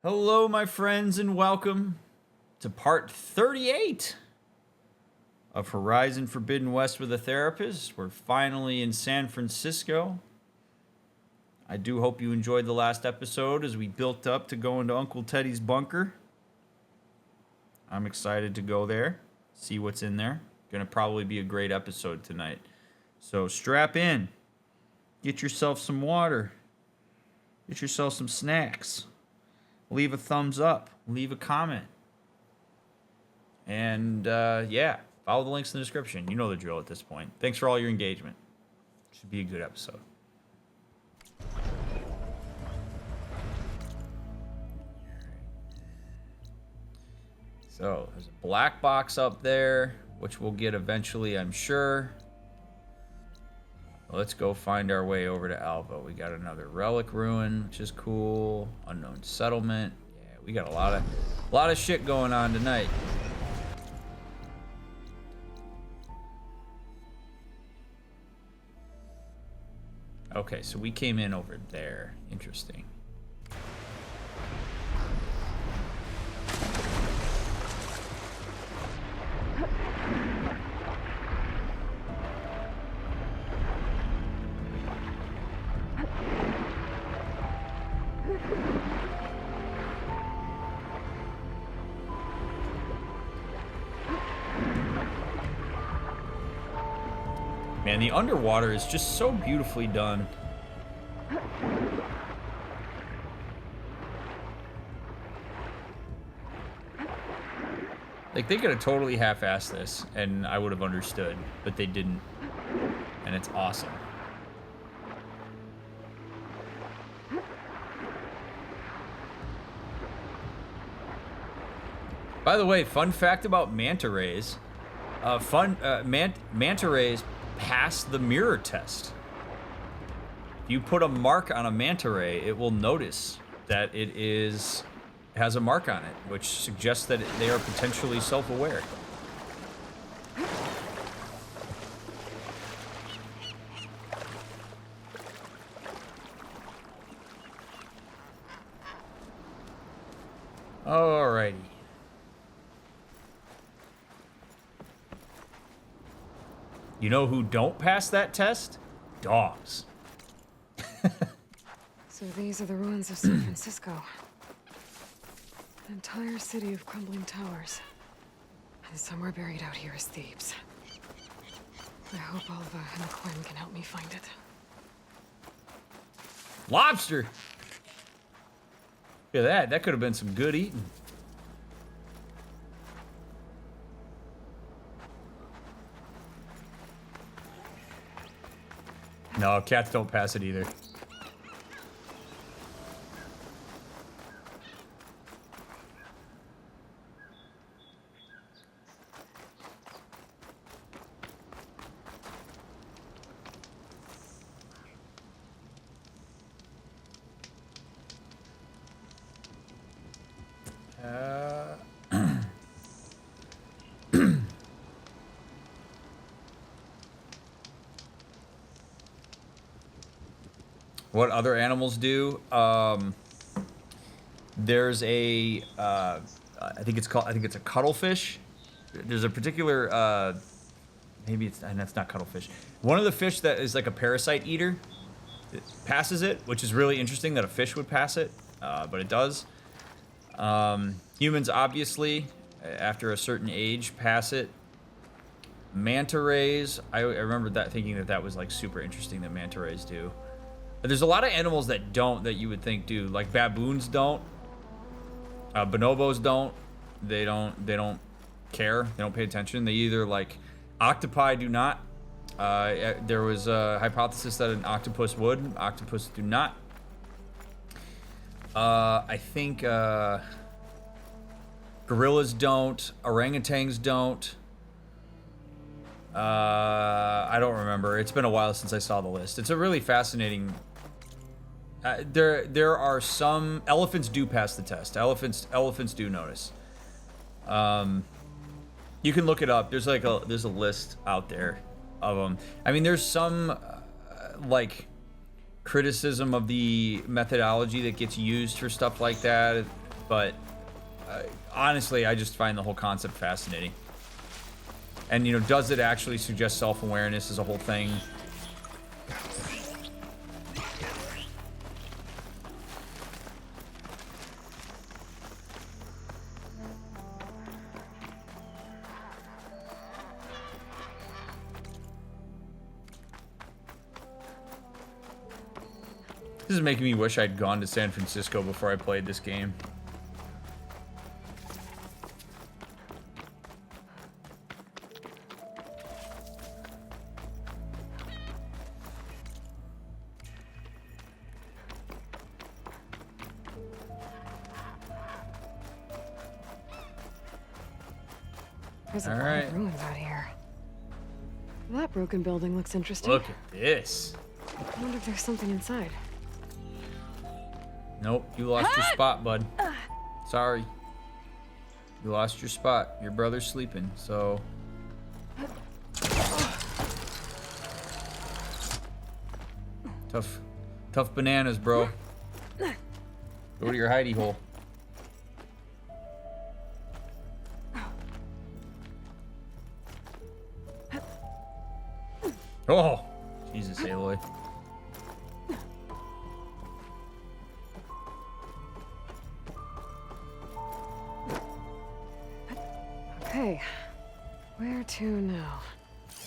Hello, my friends, and welcome to part 38 of Horizon Forbidden West with a Therapist. We're finally in San Francisco. I do hope you enjoyed the last episode as we built up to go into Uncle Teddy's bunker. I'm excited to go there, see what's in there. Gonna probably be a great episode tonight. So strap in, get yourself some water, get yourself some snacks. Leave a thumbs up, leave a comment. And yeah, follow the links in the description. You know the drill at this point. Thanks for all your engagement. Should be a good episode. So there's a black box up there, which we'll get eventually, I'm sure. Let's go find our way over to Alva. We got another relic ruin, which is cool. Unknown settlement. Yeah, we got a lot of shit going on tonight. Okay, so we came in over there. Interesting. Man, the underwater is just so beautifully done. Like, they could have totally half-assed this, and I would have understood, but they didn't. And it's awesome. By the way, fun fact about manta rays. Manta rays pass the mirror test. If you put a mark on a manta ray, it will notice that it has a mark on it, which suggests that they are potentially self-aware. Alrighty. You know who don't pass that test? Dogs. So these are the ruins of San Francisco. An entire city of crumbling towers. And somewhere buried out here is Thieves. I hope Alva and Quin can help me find it. Lobster! Look at that. That could have been some good eating. No, cats don't pass it either. What other animals do? There's a, I think it's a cuttlefish. There's a particular, maybe it's, and that's not cuttlefish. One of the fish that is like a parasite eater, it passes it, which is really interesting that a fish would pass it, but it does. Humans, obviously, after a certain age, pass it. Manta rays, I remember that thinking that was like super interesting that manta rays do. There's a lot of animals that don't, that you would think do. Like baboons don't. Bonobos don't. They don't care. They don't pay attention. They either like, octopi do not. There was a hypothesis that an octopus would. Octopus do not. I think gorillas don't. Orangutans don't. I don't remember. It's been a while since I saw the list. It's a really fascinating. There are some elephants do pass the test. Elephants do notice. You can look it up. There's a list out there of them. I mean, there's some like criticism of the methodology that gets used for stuff like that. but honestly, I just find the whole concept fascinating. And, you know, does it actually suggest self-awareness as a whole thing? This is making me wish I'd gone to San Francisco before I played this game. There's a lot of ruins out here. That broken building looks interesting. Look at this. I wonder if there's something inside. Nope, you lost your spot, bud. Sorry. You lost your spot. Your brother's sleeping, so... Tough bananas, bro. Go to your hidey hole. Oh! Jesus, Aloy. Okay, where to now?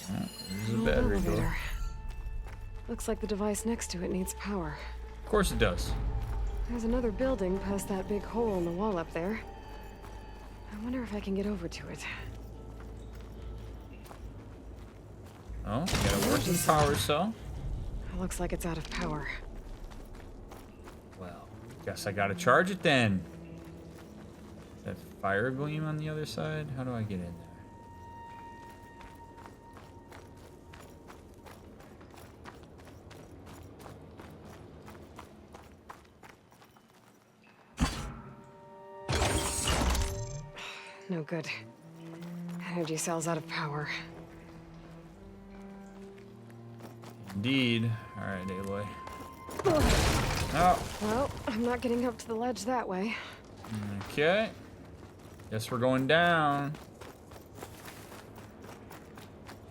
There's a battery door. Looks like the device next to it needs power. Of course it does. There's another building past that big hole in the wall up there. I wonder if I can get over to it. Oh, got a working power cell. It looks like it's out of power. Well, guess I gotta charge it then. Is that fire gleam on the other side? How do I get in there? No good. Energy cell's out of power. Indeed. Alright, Aloy. Oh. Well, I'm not getting up to the ledge that way. Okay. Guess we're going down.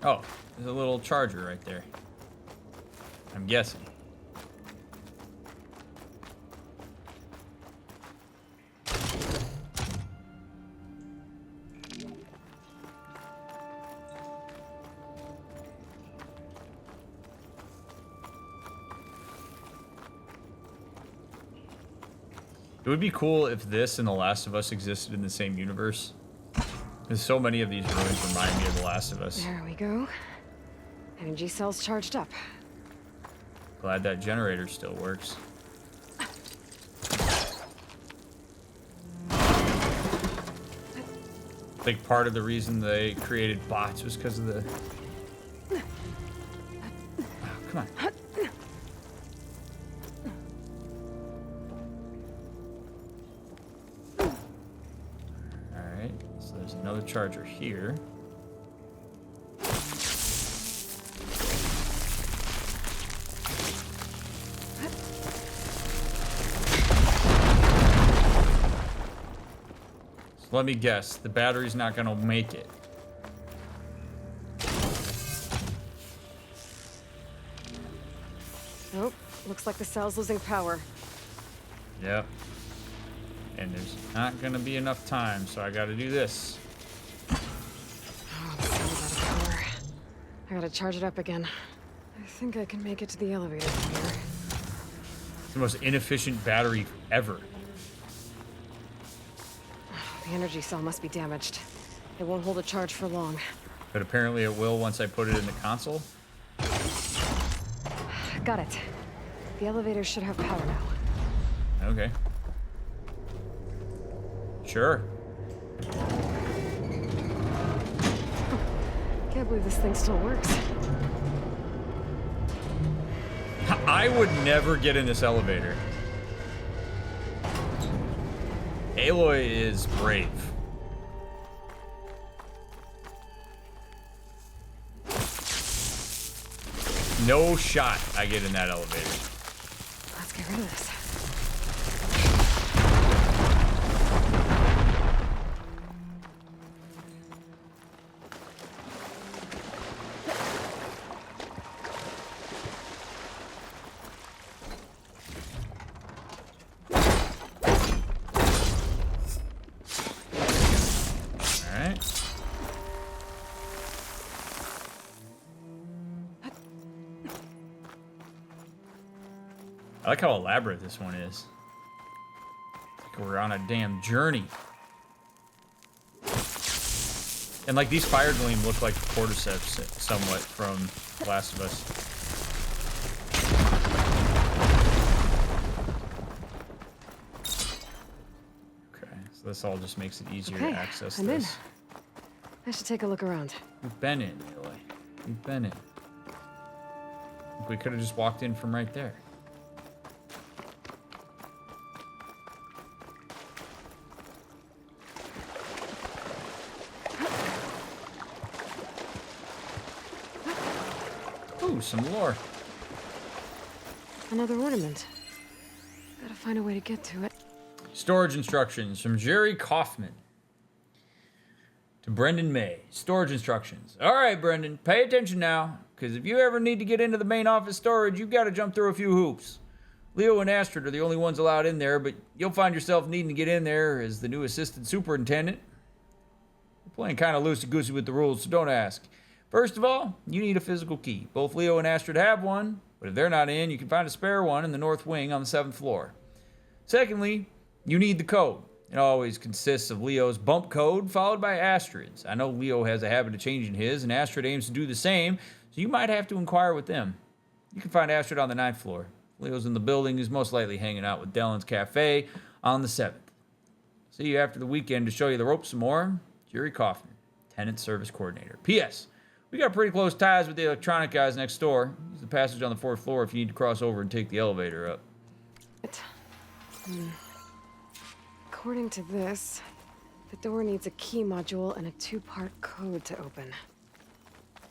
Oh, there's a little charger right there. I'm guessing. It would be cool if this and The Last of Us existed in the same universe. Because so many of these ruins remind me of The Last of Us. There we go. Energy cell's charged up. Glad that generator still works. I think part of the reason they created bots was because of the... Oh, come on. Another charger here. So let me guess, the battery's not gonna make it. Nope, looks like the cell's losing power. Yep. And there's not gonna be enough time, so I gotta do this. Oh, the cell's out of power. I gotta charge it up again. I think I can make it to the elevator from here. It's the most inefficient battery ever. The energy cell must be damaged. It won't hold a charge for long. But apparently it will once I put it in the console. Got it. The elevator should have power now. Okay. Sure. Can't believe this thing still works. I would never get in this elevator. Aloy is brave. No shot I get in that elevator. Let's get rid of this. I like how elaborate this one is. It's like we're on a damn journey. And like these fire gleam look like cordyceps somewhat from Last of Us. Okay, so this all just makes it easier to access I'm this. in. I should take a look around. We've been in, Aloy. We've been in. We could have just walked in from right there. Ooh, some lore. Another ornament. Gotta find a way to get to it. Storage instructions from Jerry Kaufman to Brendan May. Storage instructions. All right, Brendan, pay attention now, because if you ever need to get into the main office storage, you've got to jump through a few hoops. Leo and Astrid are the only ones allowed in there, but you'll find yourself needing to get in there as the new assistant superintendent. We're playing kind of loosey-goosey with the rules, so don't ask. First of all, you need a physical key. Both Leo and Astrid have one, but if they're not in, you can find a spare one in the north wing on the 7th floor. Secondly, you need the code. It always consists of Leo's bump code followed by Astrid's. I know Leo has a habit of changing his, and Astrid aims to do the same, so you might have to inquire with them. You can find Astrid on the 9th floor. Leo's in the building. He's most likely hanging out with Dellen's Cafe on the 7th. See you after the weekend to show you the ropes some more. Jerry Kaufman, Tenant Service Coordinator. P.S. We got pretty close ties with the electronic guys next door. Use the passage on the 4th floor if you need to cross over and take the elevator up. According to this, the door needs a key module and a 2-part code to open.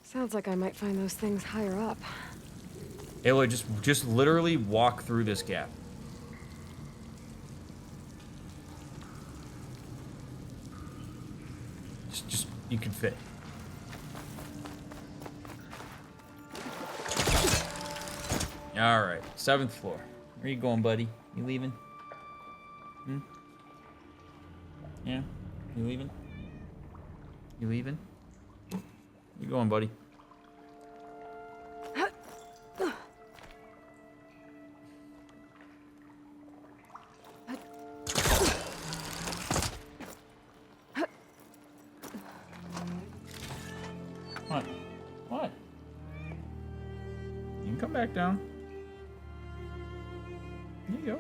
Sounds like I might find those things higher up. Aloy, just literally walk through this gap. Just you can fit. All right, 7th floor. Where you going, buddy? You leaving? Hmm? Yeah? You leaving? You leaving? You going, buddy? What? What? You can come back down. There you go.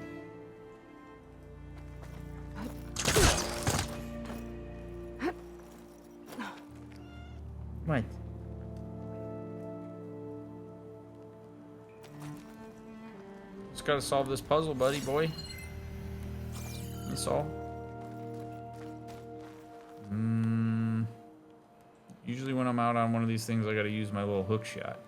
What? Just gotta solve this puzzle, buddy boy. That's all. Usually when I'm out on one of these things, I gotta use my little hook shot.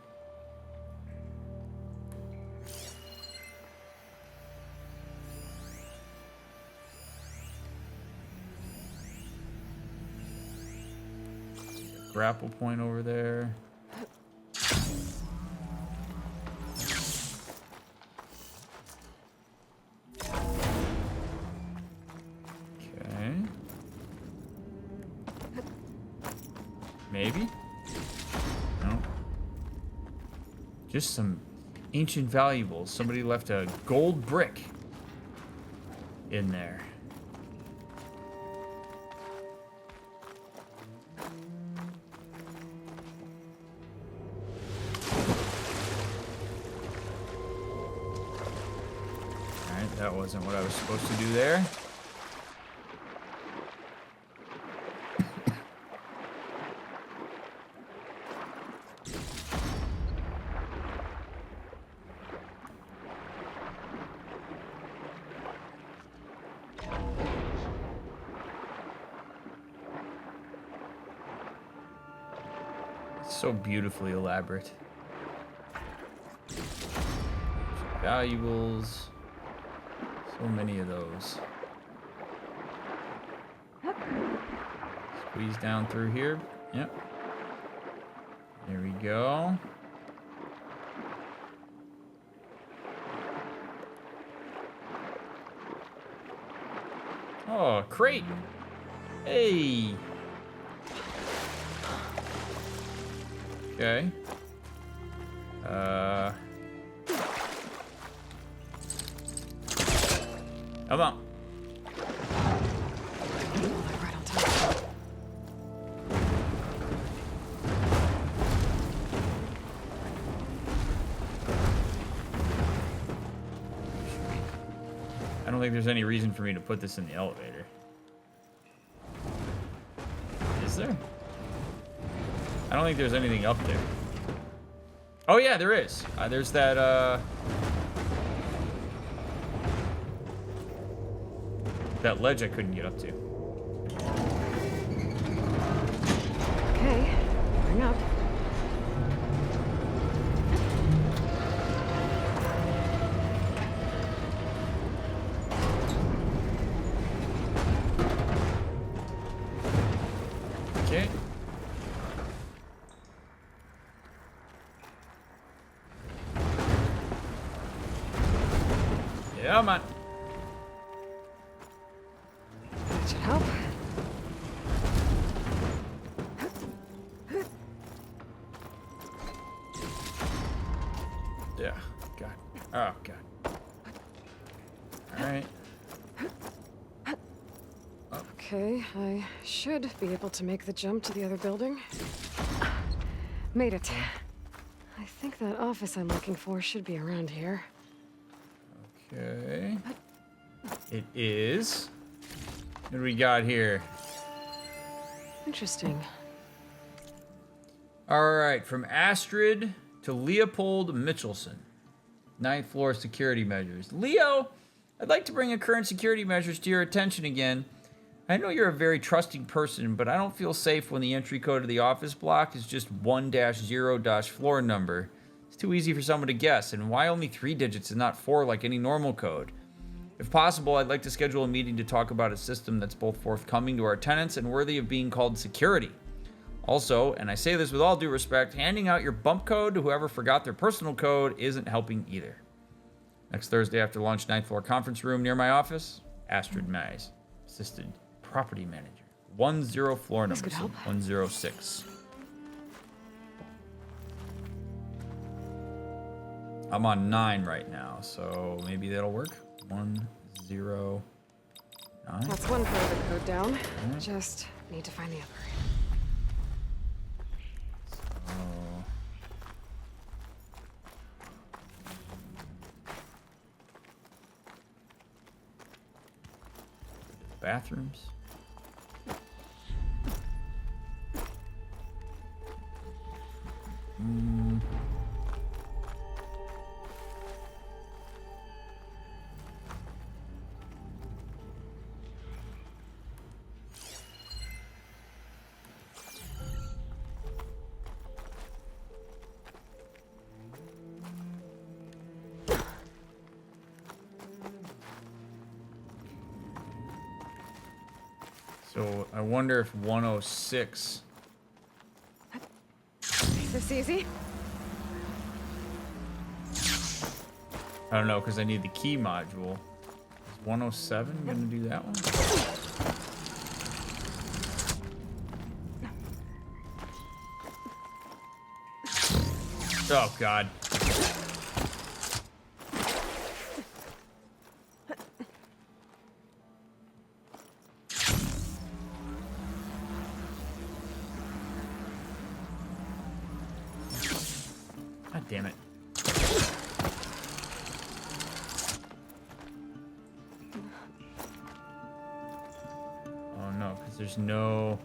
Grapple point over there. Okay. Maybe? No. Just some ancient valuables. Somebody left a gold brick in there. That wasn't what I was supposed to do there. It's so beautifully elaborate. Valuables. So many of those. Squeeze down through here. Yep. There we go. Oh, crate. Hey. Okay. Come on. Right on top. I don't think there's any reason for me to put this in the elevator. Is there? I don't think there's anything up there. Oh yeah, there is. There's that that ledge I couldn't get up to. Okay, bring up. Okay. Yeah, man. That should help. Yeah. God. Oh God. All right. Okay, I should be able to make the jump to the other building. Made it. I think that office I'm looking for should be around here. Okay. It is. What do we got here? Interesting. All right, from Astrid to Leopold Mitchelson. 9th floor security measures. Leo, I'd like to bring a current security measures to your attention again. I know you're a very trusting person, but I don't feel safe when the entry code of the office block is just 1-0-floor number. It's too easy for someone to guess, and why only 3 digits and not 4 like any normal code? If possible, I'd like to schedule a meeting to talk about a system that's both forthcoming to our tenants and worthy of being called security. Also, and I say this with all due respect, handing out your bump code to whoever forgot their personal code isn't helping either. Next Thursday after lunch, 9th floor conference room near my office, Astrid Mays, assistant property manager. 10 floor This number, could help. 106. I'm on 9 right now, so maybe that'll work. 109. That's one part of the code down. Just need to find the other. Oh. Bathrooms. So I wonder if 106. Is this easy? I don't know, because I need the key module. Is 107 gonna do that one? Oh God. God damn it. Oh no, because there's no...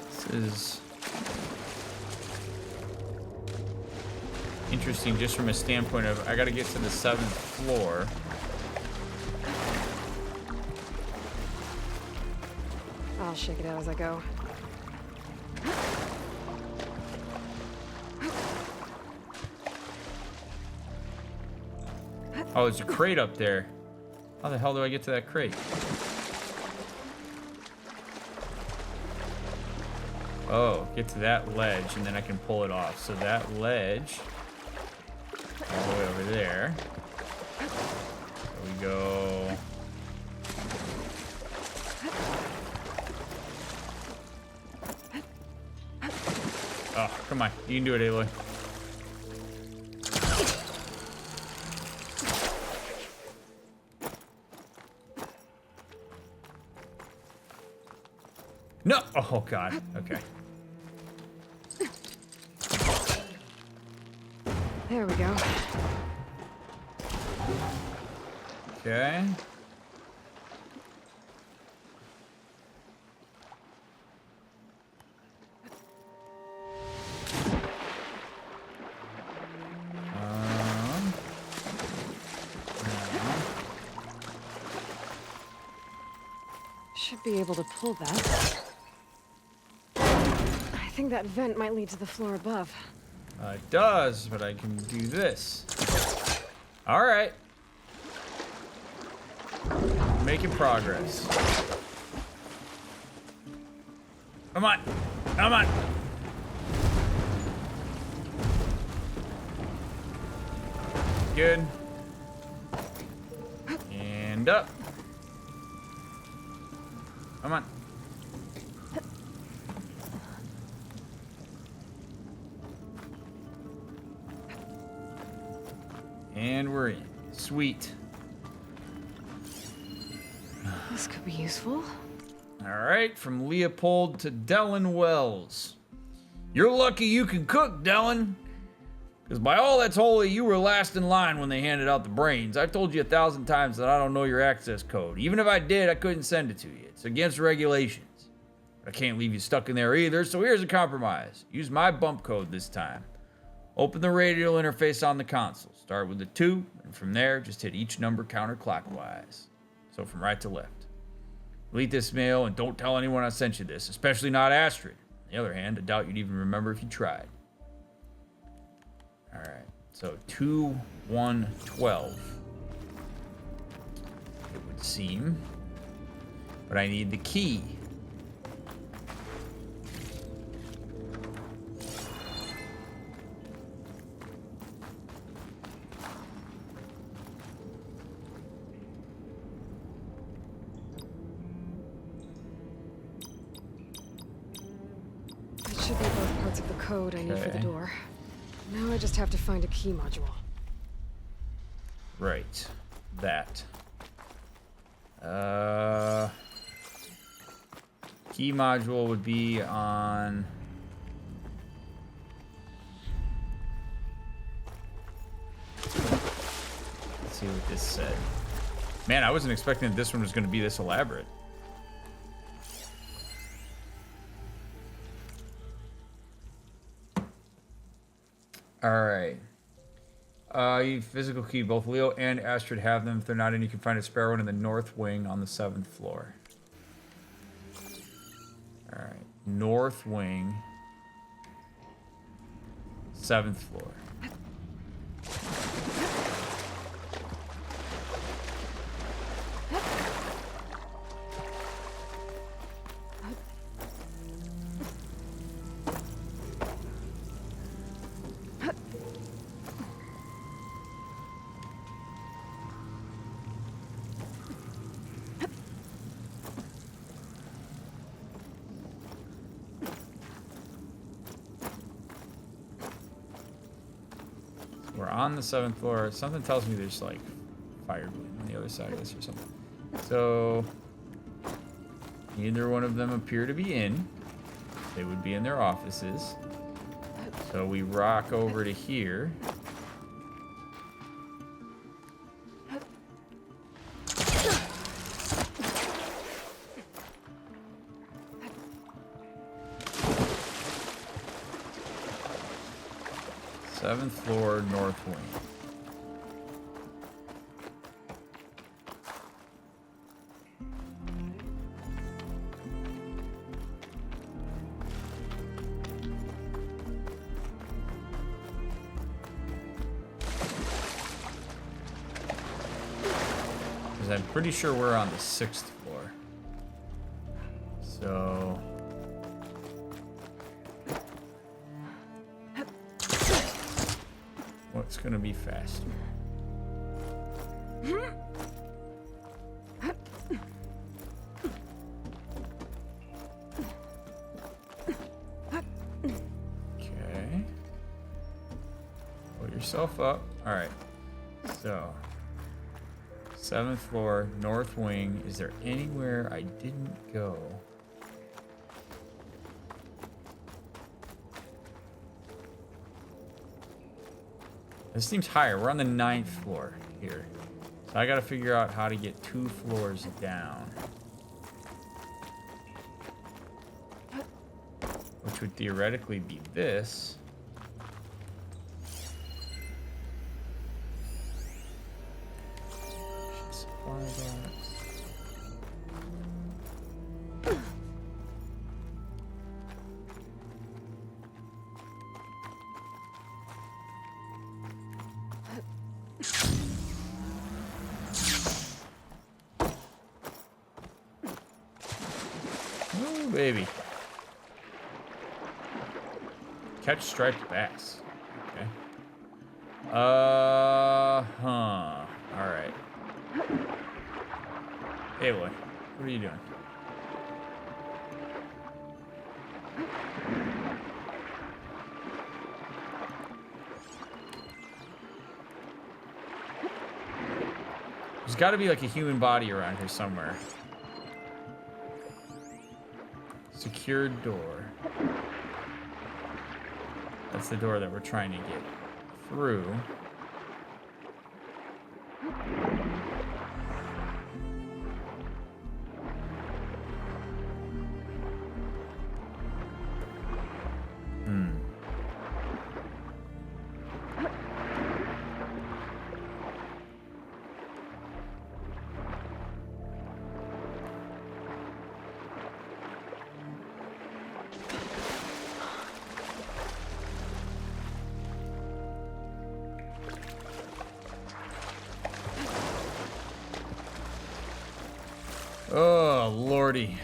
This is interesting just from a standpoint of I gotta get to the 7th floor. I'll shake it out as I go. Oh, there's a crate up there. How the hell do I get to that crate? Oh, get to that ledge and then I can pull it off. So that ledge all the way over there. we go. Oh, come on. You can do it, Aloy. No! Oh, God. Okay. There we go. Okay. Should be able to pull that. I think that vent might lead to the floor above. It does, but I can do this. All right. Making progress. Come on. Come on. Good. And up. Come on. And we're in. Sweet. This could be useful. All right, from Leopold to Dellen Wells. You're lucky you can cook, Dellen. Because by all that's holy, you were last in line when they handed out the brains. I told you 1,000 times that I don't know your access code. Even if I did, I couldn't send it to you. It's against regulations. But I can't leave you stuck in there either, so here's a compromise. Use my bump code this time. Open the radial interface on the console. Start with the 2, and from there, just hit each number counterclockwise. So from right to left. Delete this mail and don't tell anyone I sent you this, especially not Astrid. On the other hand, I doubt you'd even remember if you tried. All right, so 2, 1, 12. It would seem. But I need the key. It should be both parts of the code I need for the door. Now I just have to find a key module. Right. That. Key module would be on... Let's see what this said. Man, I wasn't expecting that this one was going to be this elaborate. Alright. You physical key. Both Leo and Astrid have them. If they're not in, you can find a spare one in the north wing on the 7th floor. Alright. North wing. 7th floor. We're on the 7th floor. Something tells me there's like fire on the other side of this or something. So neither one of them appear to be in. They would be in their offices. So we rock over to here. Seventh floor, north wing. Because I'm pretty sure we're on the 6th floor. So... what's gonna be faster? yourself up. All right. So, 7th floor, north wing. Is there anywhere I didn't go? This seems higher. We're on the 9th floor here. So I gotta figure out how to get 2 floors down. Which would theoretically be this. Supply box. Oh, baby. Catch striped bass. Okay. Alright. Hey, Aloy. What are you doing? There's got to be like a human body around here somewhere. Secured door. That's the door that we're trying to get through. Oh, lordy.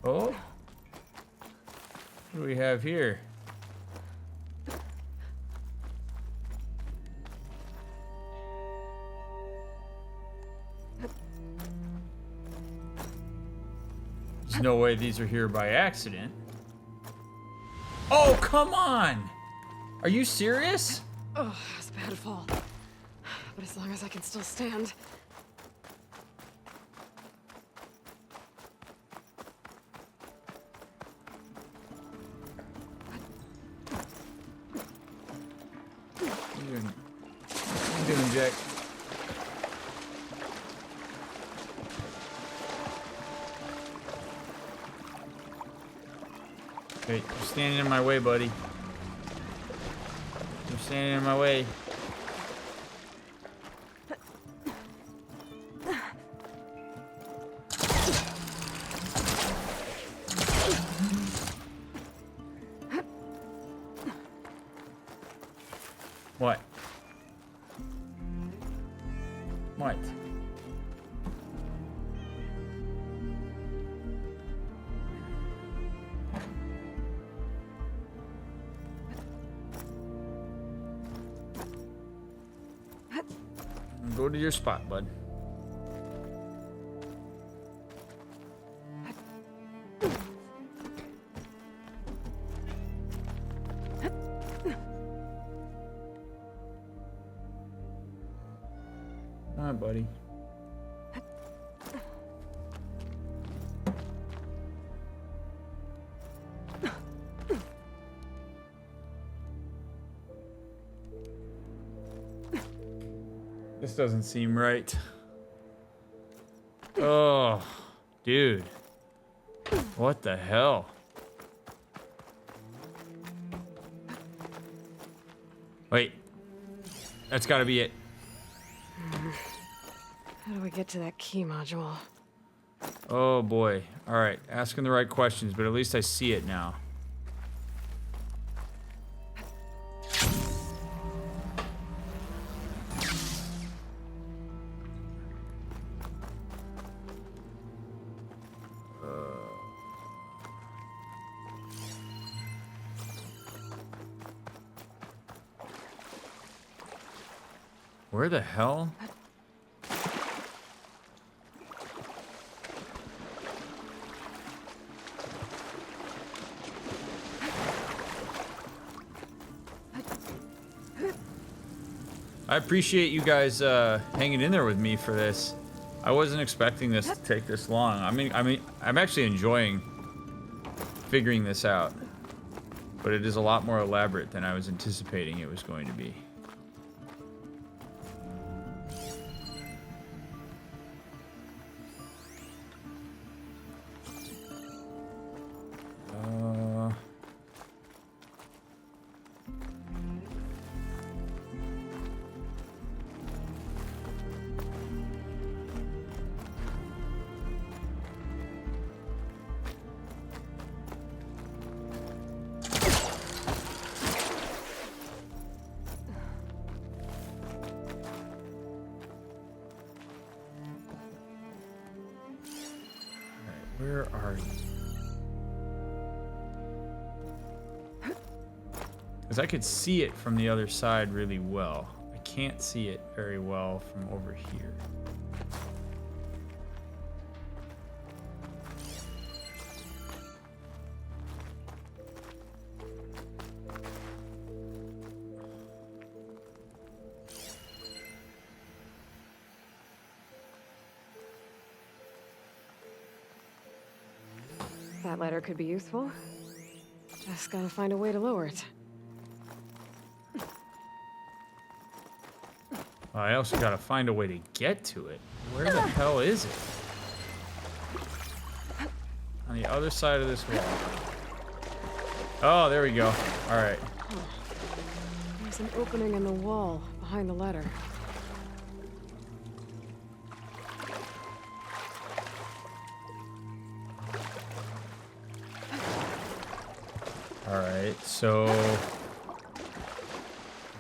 Oh, what do we have here? There's no way these are here by accident. Oh, come on! Are you serious? Oh, that's a bad fall. But as long as I can still stand. What are you doing, Jack? Hey, you're standing in my way, buddy. You're standing in my way. What? What? Go to your spot, bud. Come on, buddy. This doesn't seem right. Oh, dude. What the hell? Wait. That's gotta be it. How do we get to that key module? Oh boy. Alright, asking the right questions, but at least I see it now. Where the hell? I appreciate you guys hanging in there with me for this. I wasn't expecting this to take this long. I mean, I'm actually enjoying figuring this out, but it is a lot more elaborate than I was anticipating it was going to be. Where are you? Because I could see it from the other side really well. I can't see it very well from over here. That ladder could be useful. Just gotta find a way to lower it. I also gotta find a way to get to it. Where the hell is it? On the other side of this wall. Oh, there we go. All right. There's an opening in the wall behind the ladder. All right, so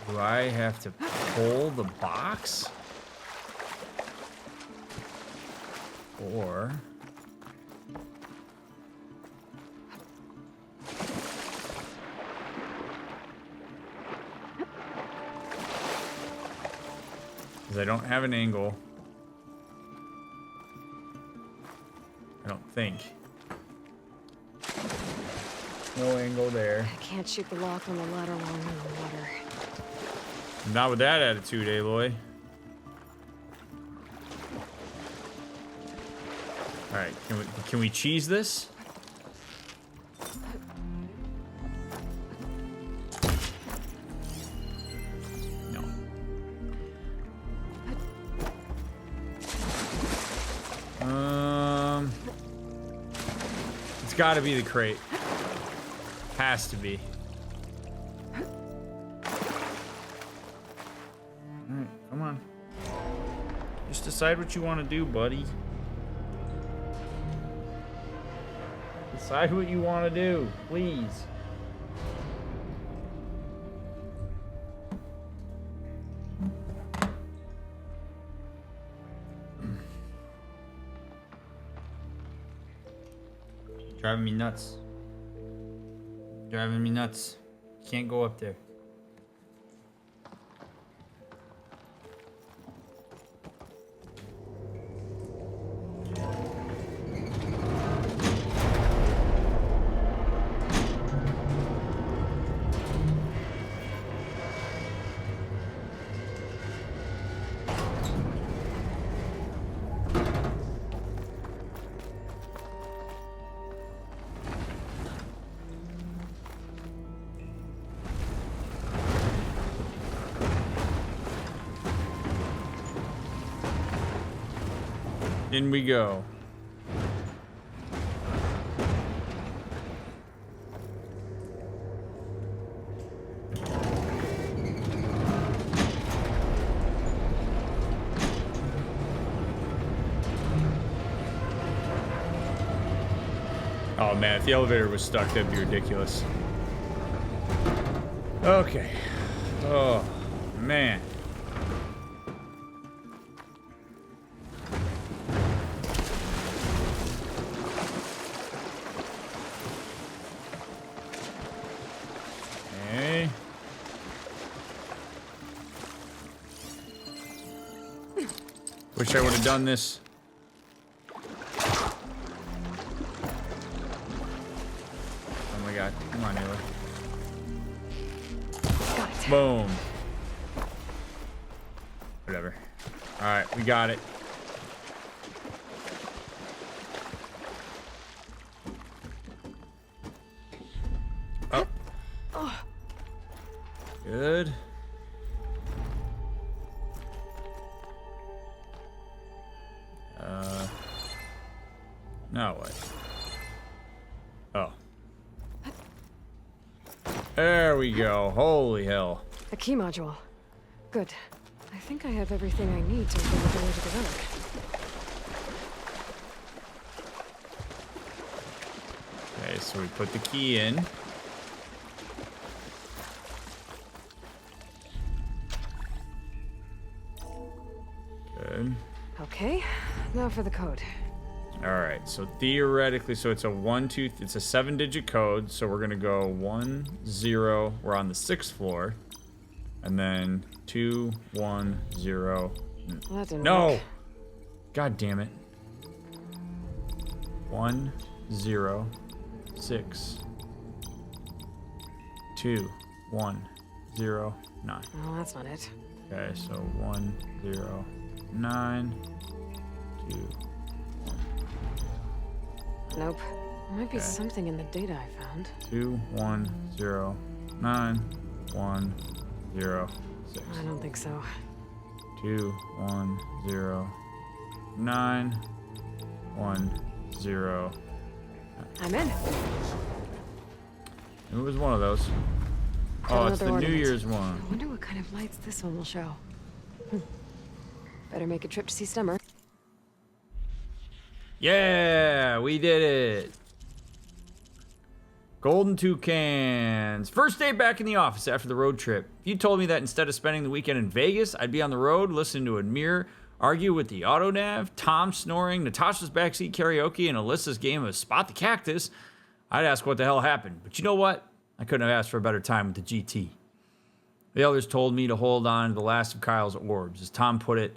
do I have to pull the box? Or because I don't have an angle. I don't think. No angle there. I can't shoot the lock on the ladder while I'm in the water. Not with that attitude, Aloy. All right, can we cheese this? No. It's got to be the crate. Has to be. Alright, come on. Just decide what you want to do, buddy. Decide what you want to do, please. Driving me nuts. Driving me nuts. Can't go up there. In we go. Oh man, if the elevator was stuck, that'd be ridiculous. Okay. Oh man. Wish I would have done this. Oh my god. Come on, Aloy. Got it. Boom. Whatever. Alright, we got it. Oh. Good. Now what? Oh. There we go. Holy hell. A key module. Good. I think I have everything I need to open the door to the relic. Okay, so we put the key in. Good. Okay, now for the code. All right, so theoretically, so it's a 7-digit code. So we're gonna go 1 0. We're on the 6th floor, and then 2 1 0. Well, that didn't No, work. God damn it. 1 0 6 2 1 0 9. Oh, that's not it. Okay, so 1 0 9 2. Nope. There might be Okay. something in the data I found. 2 1 0 9 1 0 6. I don't think so. 2 1 0 9 1 0. I'm in. It was one of those. Got Oh, it's the another New ornament. Year's one. I wonder what kind of lights this one will show. Better make a trip to see Stemmer. Yeah, we did it. Golden toucans. First day back in the office after the road trip. If you told me that instead of spending the weekend in Vegas, I'd be on the road listening to Admir argue with the autonav, Tom snoring, Natasha's backseat karaoke, and Alyssa's game of Spot the Cactus, I'd ask what the hell happened. But you know what? I couldn't have asked for a better time with the GT. The others told me to hold on to the last of Kyle's orbs. As Tom put it,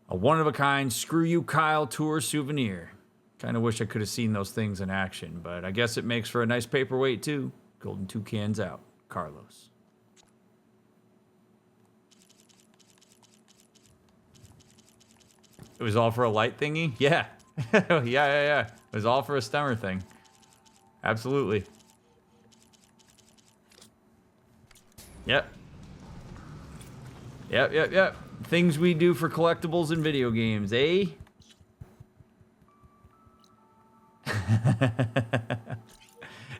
a one-of-a-kind screw you Kyle tour souvenir. Kind of wish I could have seen those things in action, but I guess it makes for a nice paperweight too. Golden toucans out. Carlos. It was all for a light thingy? Yeah. yeah. It was all for a stemmer thing. Absolutely. Yep. Yep. Things we do for collectibles in video games, eh?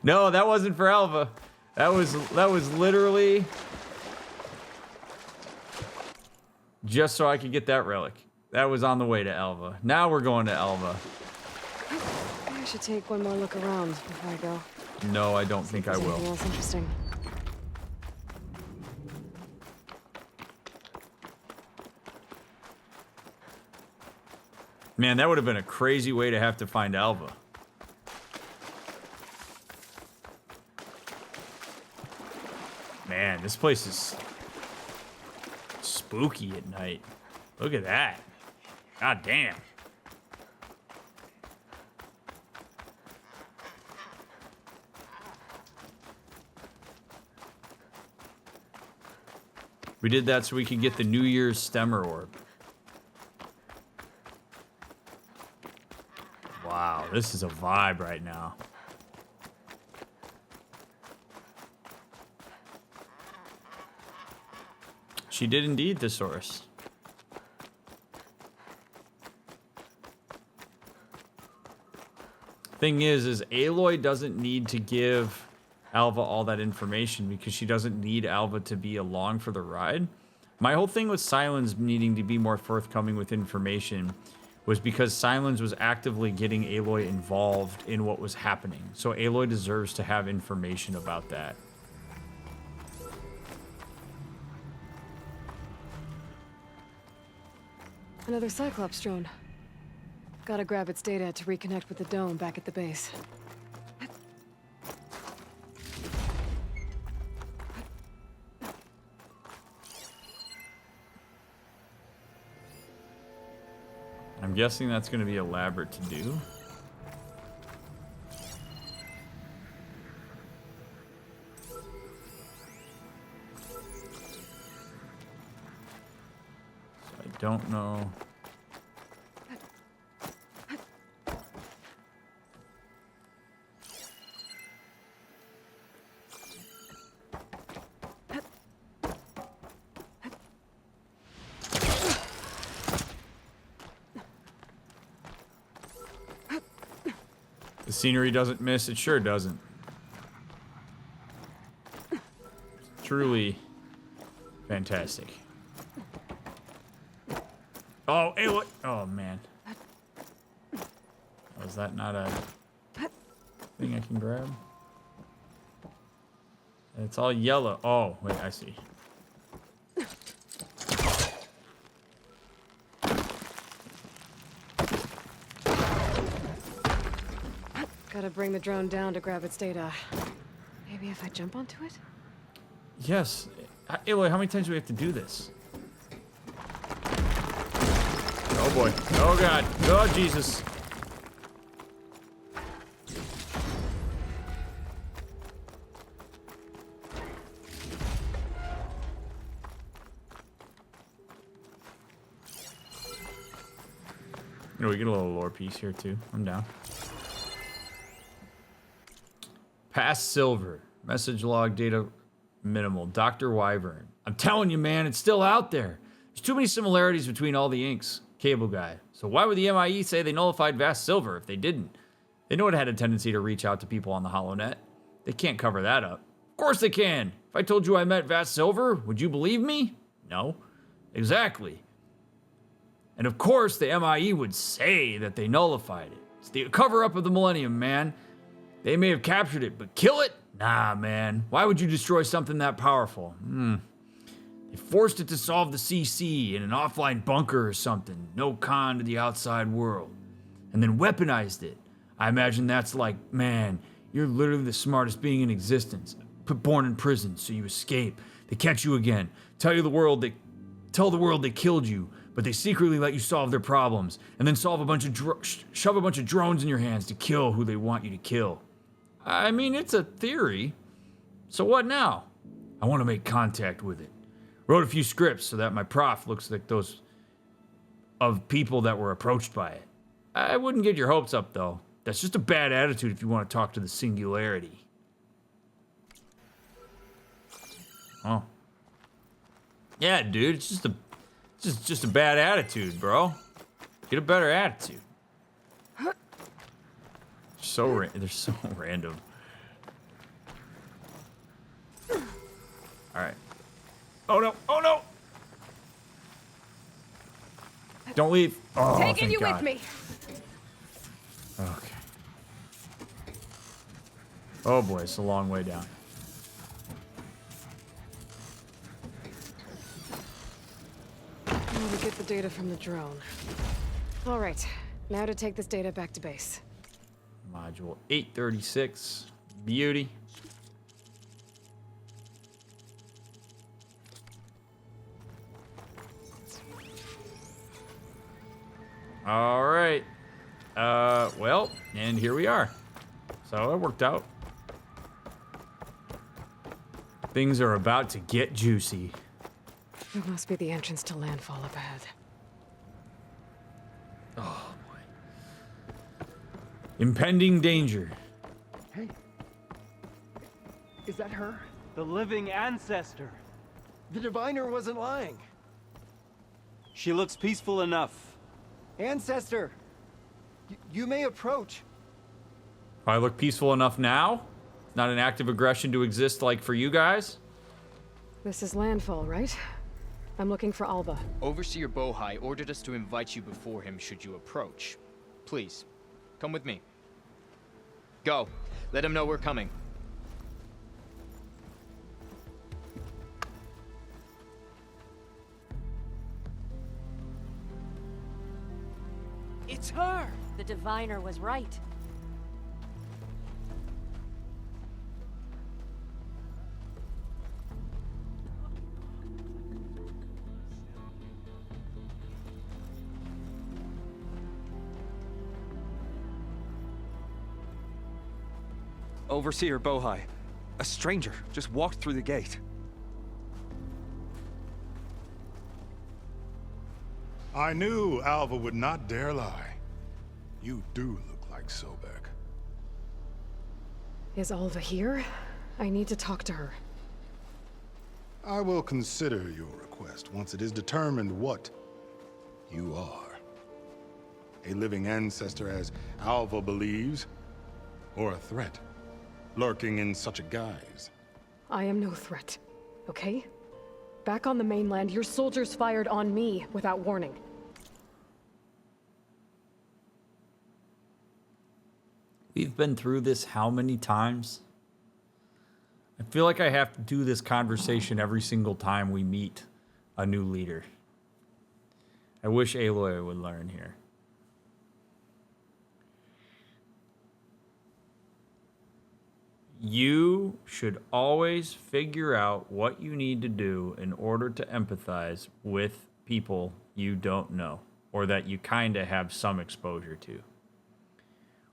No, that wasn't for Alva. That was literally just so I could get that relic. That was on the way to Alva. Now we're going to Alva. Maybe I should take one more look around before I go. No, I don't think I Anything will. else interesting? Man, that would have been a crazy way to have to find Alva. Man, this place is spooky at night. Look at that. God damn. We did that so we could get the New Year's stemmer orb. Wow, this is a vibe right now. She did indeed, Thesaurus. Thing is Aloy doesn't need to give Alva all that information because she doesn't need Alva to be along for the ride. My whole thing with Silence needing to be more forthcoming with information was because Silence was actively getting Aloy involved in what was happening. So Aloy deserves to have information about that. Another Cyclops drone. Gotta grab its data to reconnect with the dome back at the base. I'm guessing that's going to be elaborate to do. So I don't know. The scenery doesn't miss. It sure doesn't. Truly fantastic. Oh, Aloy. Oh, man. Was that not a thing I can grab? It's all yellow. Oh, wait, I see. Gotta bring the drone down to grab its data. Maybe if I jump onto it? Yes. Aloy, how many times do we have to do this? Oh boy. Oh god. Oh Jesus. You know, we get a little lore piece here too. I'm down. Past Silver. Message log data minimal. Dr. Wyvern. I'm telling you, man, it's still out there. There's too many similarities between all the inks. Cable guy. So why would the MIE say they nullified Vast Silver if they didn't? They know it had a tendency to reach out to people on the HoloNet. They can't cover that up. Of course they can. If I told you I met Vast Silver, would you believe me? No. Exactly. And of course the MIE would say that they nullified it. It's the cover-up of the Millennium, man. They may have captured it, but kill it? Nah, man. Why would you destroy something that powerful? They forced it to solve the CC in an offline bunker or something. No con to the outside world. And then weaponized it. I imagine that's like, man, you're literally the smartest being in existence. Born in prison, so you escape. They catch you again. Tell the world they killed you, but they secretly let you solve their problems. And then shove a bunch of drones in your hands to kill who they want you to kill. I mean, it's a theory. So what now? I want to make contact with it. Wrote a few scripts so that my prof looks like those of people that were approached by it. I wouldn't get your hopes up, though. That's just a bad attitude if you want to talk to the singularity. Oh. Yeah, dude, it's just a bad attitude, bro. Get a better attitude. They're so random. All right. Oh no! Oh no! Don't leave. Oh, Taking you God. with me. Okay. Oh boy, it's a long way down. Now we get the data from the drone. All right, now to take this data back to base. Module 836. Beauty. All right. Well, and here we are. So it worked out. Things are about to get juicy. It must be the entrance to landfall up ahead. Oh, boy. Impending danger. Hey. Is that her? The living ancestor. The diviner wasn't lying. She looks peaceful enough. Ancestor! You may approach. I look peaceful enough now? Not an act of aggression to exist like for you guys? This is landfall, right? I'm looking for Alva. Overseer Bohai ordered us to invite you before him should you approach. Please, come with me. Go. Let him know we're coming. It's her! The diviner was right. Overseer Bohai. A stranger just walked through the gate. I knew Alva would not dare lie. You do look like Sobek. Is Alva here? I need to talk to her. I will consider your request once it is determined what you are. A living ancestor, as Alva believes, or a threat, lurking in such a guise. I am no threat, okay? Back on the mainland, your soldiers fired on me without warning. We've been through this how many times? I feel like I have to do this conversation every single time we meet a new leader. I wish Aloy would learn here. You should always figure out what you need to do in order to empathize with people you don't know or that you kind of have some exposure to.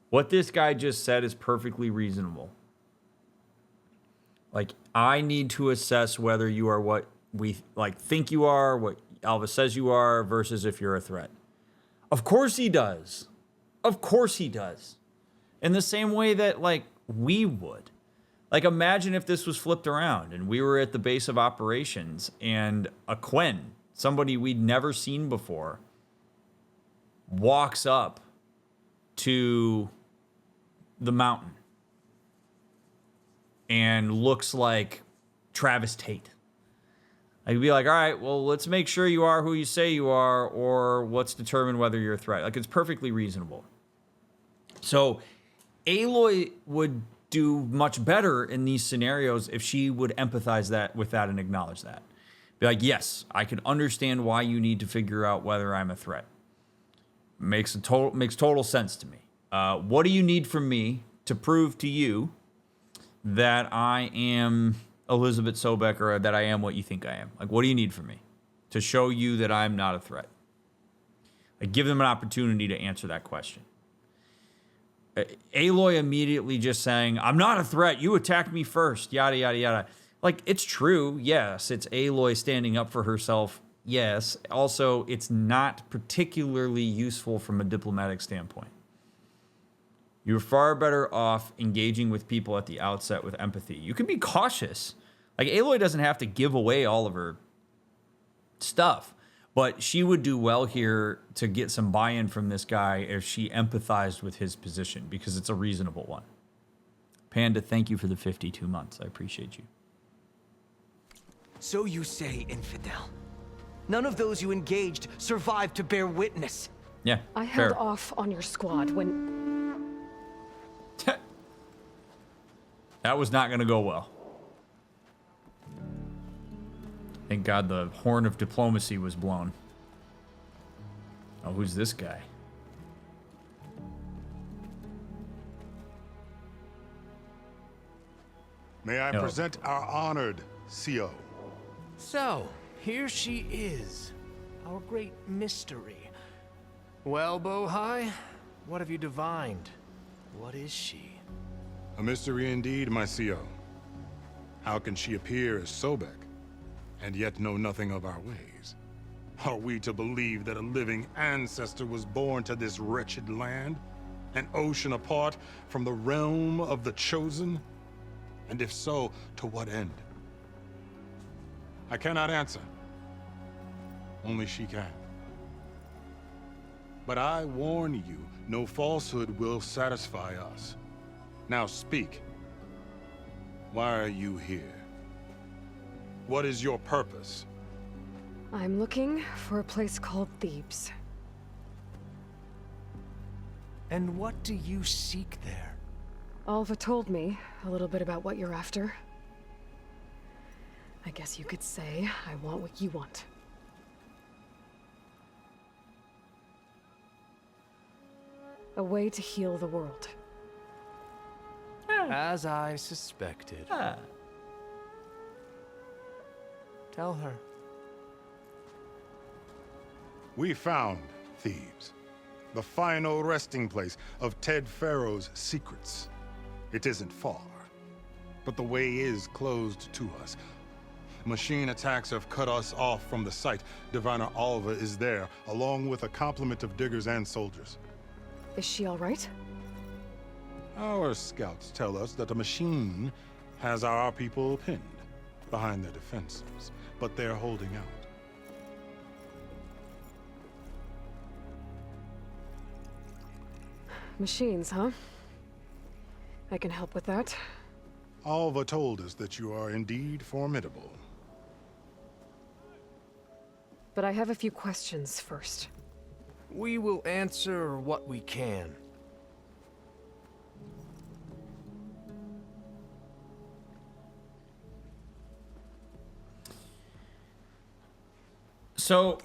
What this guy just said is perfectly reasonable. Like, I need to assess whether you are what we think you are, what Alva says you are, versus if you're a threat. Of course he does. Of course he does. In the same way that, we would. Imagine if this was flipped around and we were at the base of operations and a Quin, somebody we'd never seen before, walks up to the mountain and looks like Travis Tate. I'd be like, all right, well, let's make sure you are who you say you are, or let's determine whether you're a threat. It's perfectly reasonable. So Aloy would do much better in these scenarios if she would empathize with that and acknowledge that. Be like, yes, I can understand why you need to figure out whether I'm a threat. Makes total sense to me. What do you need from me to prove to you that I am Elizabeth Sobek, or that I am what you think I am? What do you need from me to show you that I'm not a threat? Give them an opportunity to answer that question. Aloy immediately just saying, I'm not a threat, you attacked me first, yada, yada, yada. It's true, yes, it's Aloy standing up for herself, yes. Also, it's not particularly useful from a diplomatic standpoint. You're far better off engaging with people at the outset with empathy. You can be cautious. Aloy doesn't have to give away all of her stuff, but she would do well here to get some buy-in from this guy if she empathized with his position, because it's a reasonable one. Panda, thank you for the 52 months. I appreciate you. So you say, infidel. None of those you engaged survived to bear witness. Yeah, I fair. held off on your squad when... That was not going to go well. Thank God the horn of diplomacy was blown. Oh, who's this guy? May I present our honored CO. So, here she is, our great mystery. Well, Bohai, what have you divined? What is she? A mystery indeed, my CO. How can she appear as Sobek, and yet know nothing of our ways? Are we to believe that a living ancestor was born to this wretched land, an ocean apart from the realm of the Chosen? And if so, to what end? I cannot answer. Only she can. But I warn you, no falsehood will satisfy us. Now speak. Why are you here? What is your purpose? I'm looking for a place called Thieves. And what do you seek there? Alva told me a little bit about what you're after. I guess you could say I want what you want. A way to heal the world. As I suspected. Tell her. We found Thieves, the final resting place of Ted Pharaoh's secrets. It isn't far, but the way is closed to us. Machine attacks have cut us off from the site. Diviner Alva is there, along with a complement of diggers and soldiers. Is she all right? Our scouts tell us that a machine has our people pinned behind their defenses, but they're holding out. Machines, huh? I can help with that. Alva told us that you are indeed formidable. But I have a few questions first. We will answer what we can. So,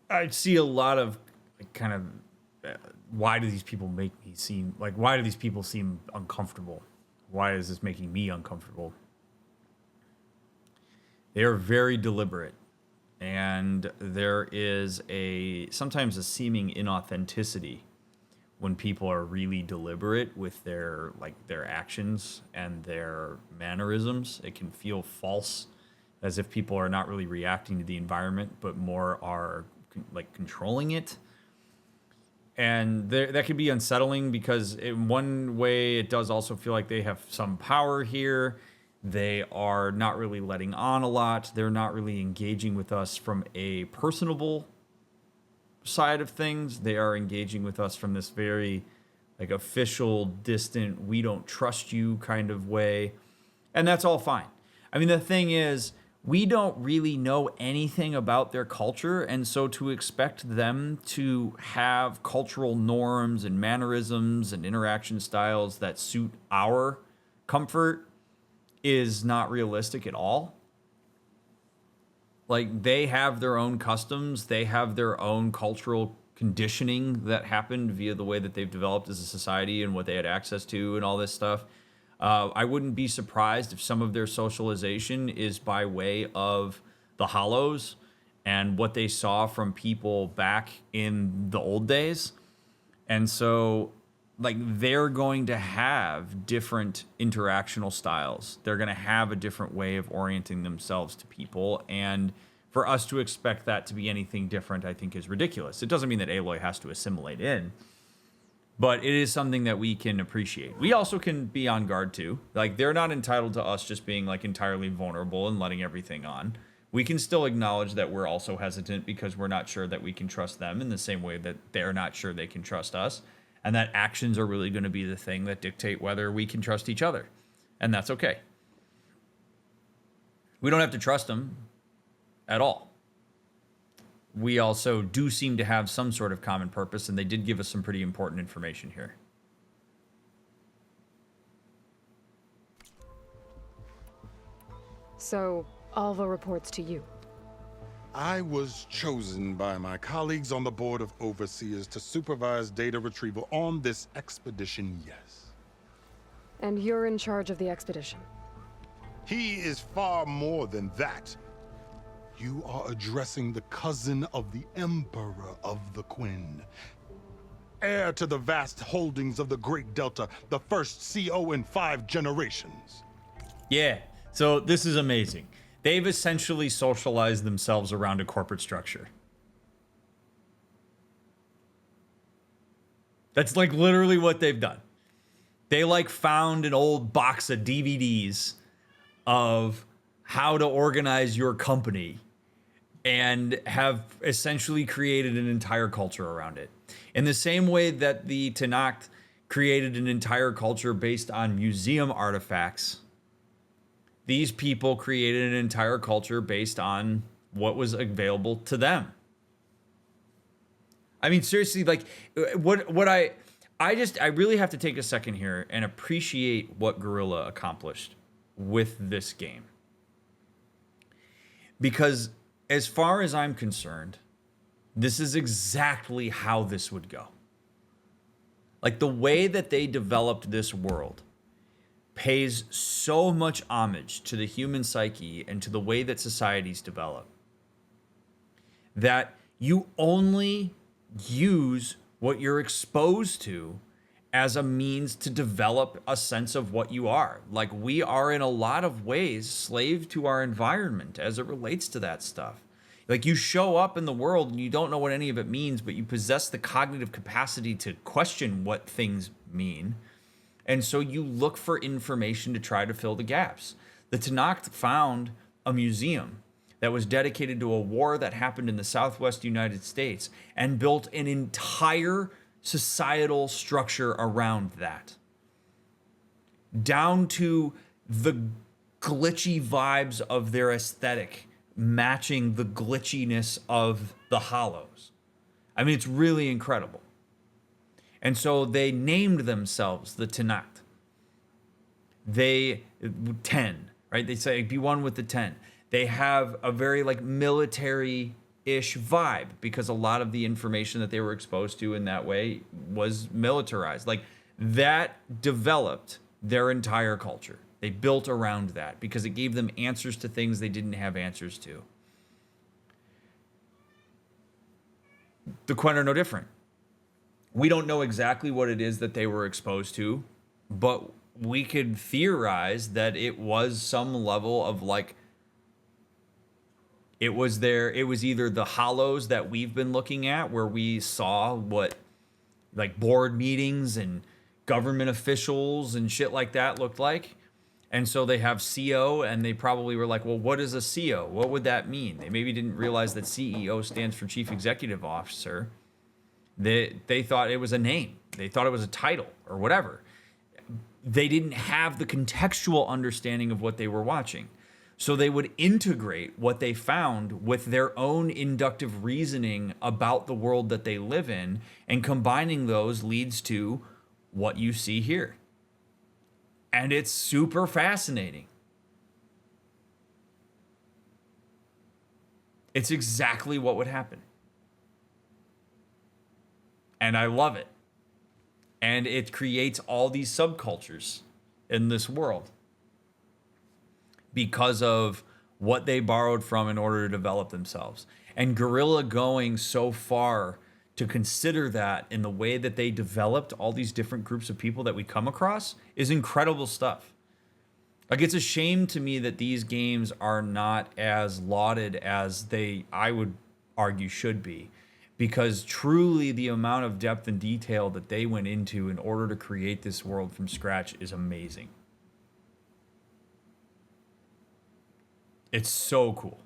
I see a lot of kind of why do these people make me seem like, why do these people seem uncomfortable? Why is this making me uncomfortable? They are very deliberate, and there is sometimes a seeming inauthenticity when people are really deliberate with their actions and their mannerisms. It can feel false, as if people are not really reacting to the environment, but more are like controlling it. And that could be unsettling, because in one way it does also feel like they have some power here. They are not really letting on a lot. They're not really engaging with us from a personable side of things. They are engaging with us from this very like official, distant, we don't trust you kind of way. And that's all fine. I mean, the thing is, we don't really know anything about their culture, and so to expect them to have cultural norms and mannerisms and interaction styles that suit our comfort is not realistic at all. Like, they have their own customs, they have their own cultural conditioning that happened via the way that they've developed as a society and what they had access to and all this stuff. I wouldn't be surprised if some of their socialization is by way of the Hollows and what they saw from people back in the old days. And so, like, they're going to have different interactional styles. They're going to have a different way of orienting themselves to people. And for us to expect that to be anything different, I think, is ridiculous. It doesn't mean that Aloy has to assimilate in, but it is something that we can appreciate. We also can be on guard too. Like, they're not entitled to us just being like entirely vulnerable and letting everything on. We can still acknowledge that we're also hesitant because we're not sure that we can trust them in the same way that they're not sure they can trust us. And that actions are really going to be the thing that dictate whether we can trust each other. And that's okay. We don't have to trust them at all. We also do seem to have some sort of common purpose, and they did give us some pretty important information here. So, Alva reports to you. I was chosen by my colleagues on the Board of Overseers to supervise data retrieval on this expedition, yes. And you're in charge of the expedition? He is far more than that. You are addressing the cousin of the Emperor of the Quin, heir to the vast holdings of the Great Delta, the first CO in 5 generations. Yeah, so this is amazing. They've essentially socialized themselves around a corporate structure. That's like literally what they've done. They like found an old box of DVDs of how to organize your company and have essentially created an entire culture around it. In the same way that the Tenakth created an entire culture based on museum artifacts, these people created an entire culture based on what was available to them. I mean, seriously, like, I really have to take a second here and appreciate what Guerrilla accomplished with this game. Because as far as I'm concerned, this is exactly how this would go. Like, the way that they developed this world pays so much homage to the human psyche and to the way that societies develop that you only use what you're exposed to as a means to develop a sense of what you are. Like, we are in a lot of ways slave to our environment as it relates to that stuff. Like, you show up in the world and you don't know what any of it means, but you possess the cognitive capacity to question what things mean. And so you look for information to try to fill the gaps. The Tenakth found a museum that was dedicated to a war that happened in the Southwest United States and built an entire societal structure around that, down to the glitchy vibes of their aesthetic matching the glitchiness of the hollows. I mean, it's really incredible. And so they named themselves the Tenakth. They 10, right? They say be one with the 10. They have a very like military-ish vibe because a lot of the information that they were exposed to in that way was militarized. Like, that developed their entire culture. They built around that because it gave them answers to things they didn't have answers to. The Quin are no different. We don't know exactly what it is that they were exposed to, but we could theorize that it was some level of like, it was either the hollows that we've been looking at where we saw what like board meetings and government officials and shit like that looked like. And so they have CO, and they probably were like, well, what is a CO? What would that mean? They maybe didn't realize that CEO stands for Chief Executive Officer. They thought it was a name. They thought it was a title or whatever. They didn't have the contextual understanding of what they were watching. So they would integrate what they found with their own inductive reasoning about the world that they live in, and combining those leads to what you see here. And it's super fascinating. It's exactly what would happen. And I love it. And it creates all these subcultures in this world because of what they borrowed from in order to develop themselves. And Guerrilla going so far to consider that in the way that they developed all these different groups of people that we come across is incredible stuff. Like, it's a shame to me that these games are not as lauded as I would argue, should be. Because truly the amount of depth and detail that they went into in order to create this world from scratch is amazing. It's so cool.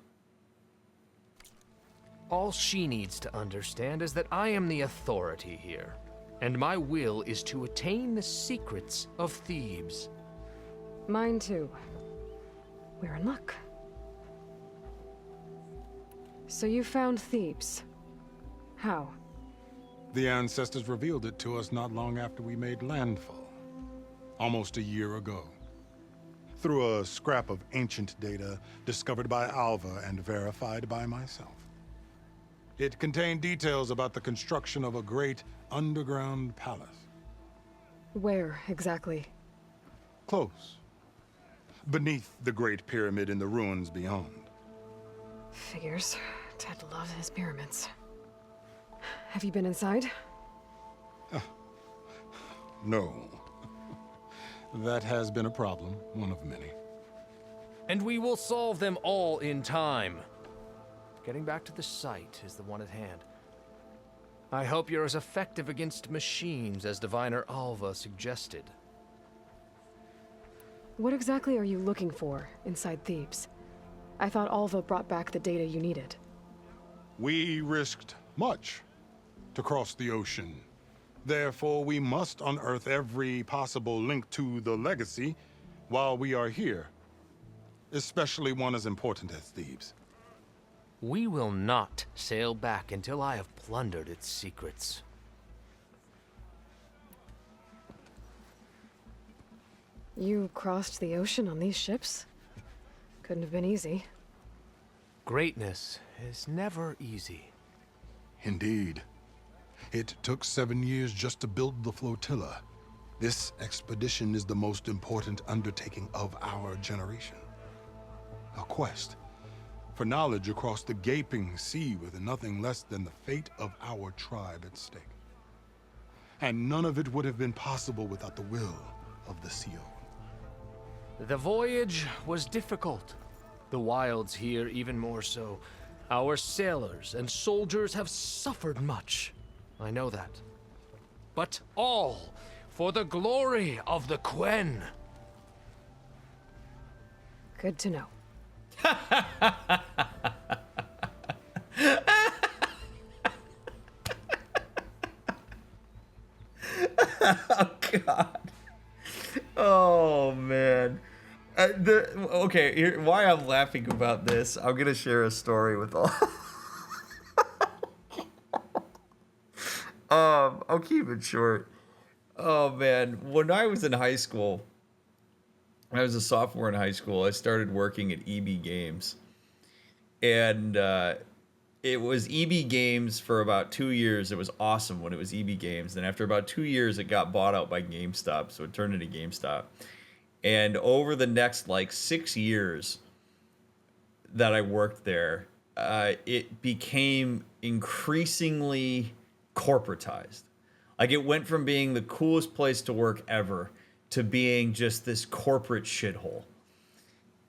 All she needs to understand is that I am the authority here, and my will is to attain the secrets of Thebes. Mine too. We're in luck. So you found Thebes. How? The ancestors revealed it to us not long after we made landfall, almost a year ago. Through a scrap of ancient data discovered by Alva and verified by myself. It contained details about the construction of a great underground palace. Where, exactly? Close. Beneath the Great Pyramid in the ruins beyond. Figures. Ted loves his pyramids. Have you been inside? No. That has been a problem, one of many. And we will solve them all in time. Getting back to the site is the one at hand. I hope you're as effective against machines as Diviner Alva suggested. What exactly are you looking for inside Thebes? I thought Alva brought back the data you needed. We risked much to cross the ocean. Therefore, we must unearth every possible link to the legacy while we are here. Especially one as important as Thebes. We will not sail back until I have plundered its secrets. You crossed the ocean on these ships? Couldn't have been easy. Greatness is never easy. Indeed. It took 7 years just to build the flotilla. This expedition is the most important undertaking of our generation. A quest for knowledge across the gaping sea with nothing less than the fate of our tribe at stake. And none of it would have been possible without the will of the CO. The voyage was difficult. The wilds here even more so. Our sailors and soldiers have suffered much. I know that. But all for the glory of the Quin. Good to know. Oh God. Oh man. Okay, here, why I'm laughing about this, I'm gonna share a story with all. I'll keep it short. Oh man, when I was in high school, I was a sophomore in high school. I started working at EB Games, and it was EB Games for about 2 years. It was awesome when it was EB Games. Then after about 2 years, it got bought out by GameStop, so it turned into GameStop. And over the next like 6 years that I worked there, it became increasingly corporatized. Like it went from being the coolest place to work ever to being just this corporate shithole.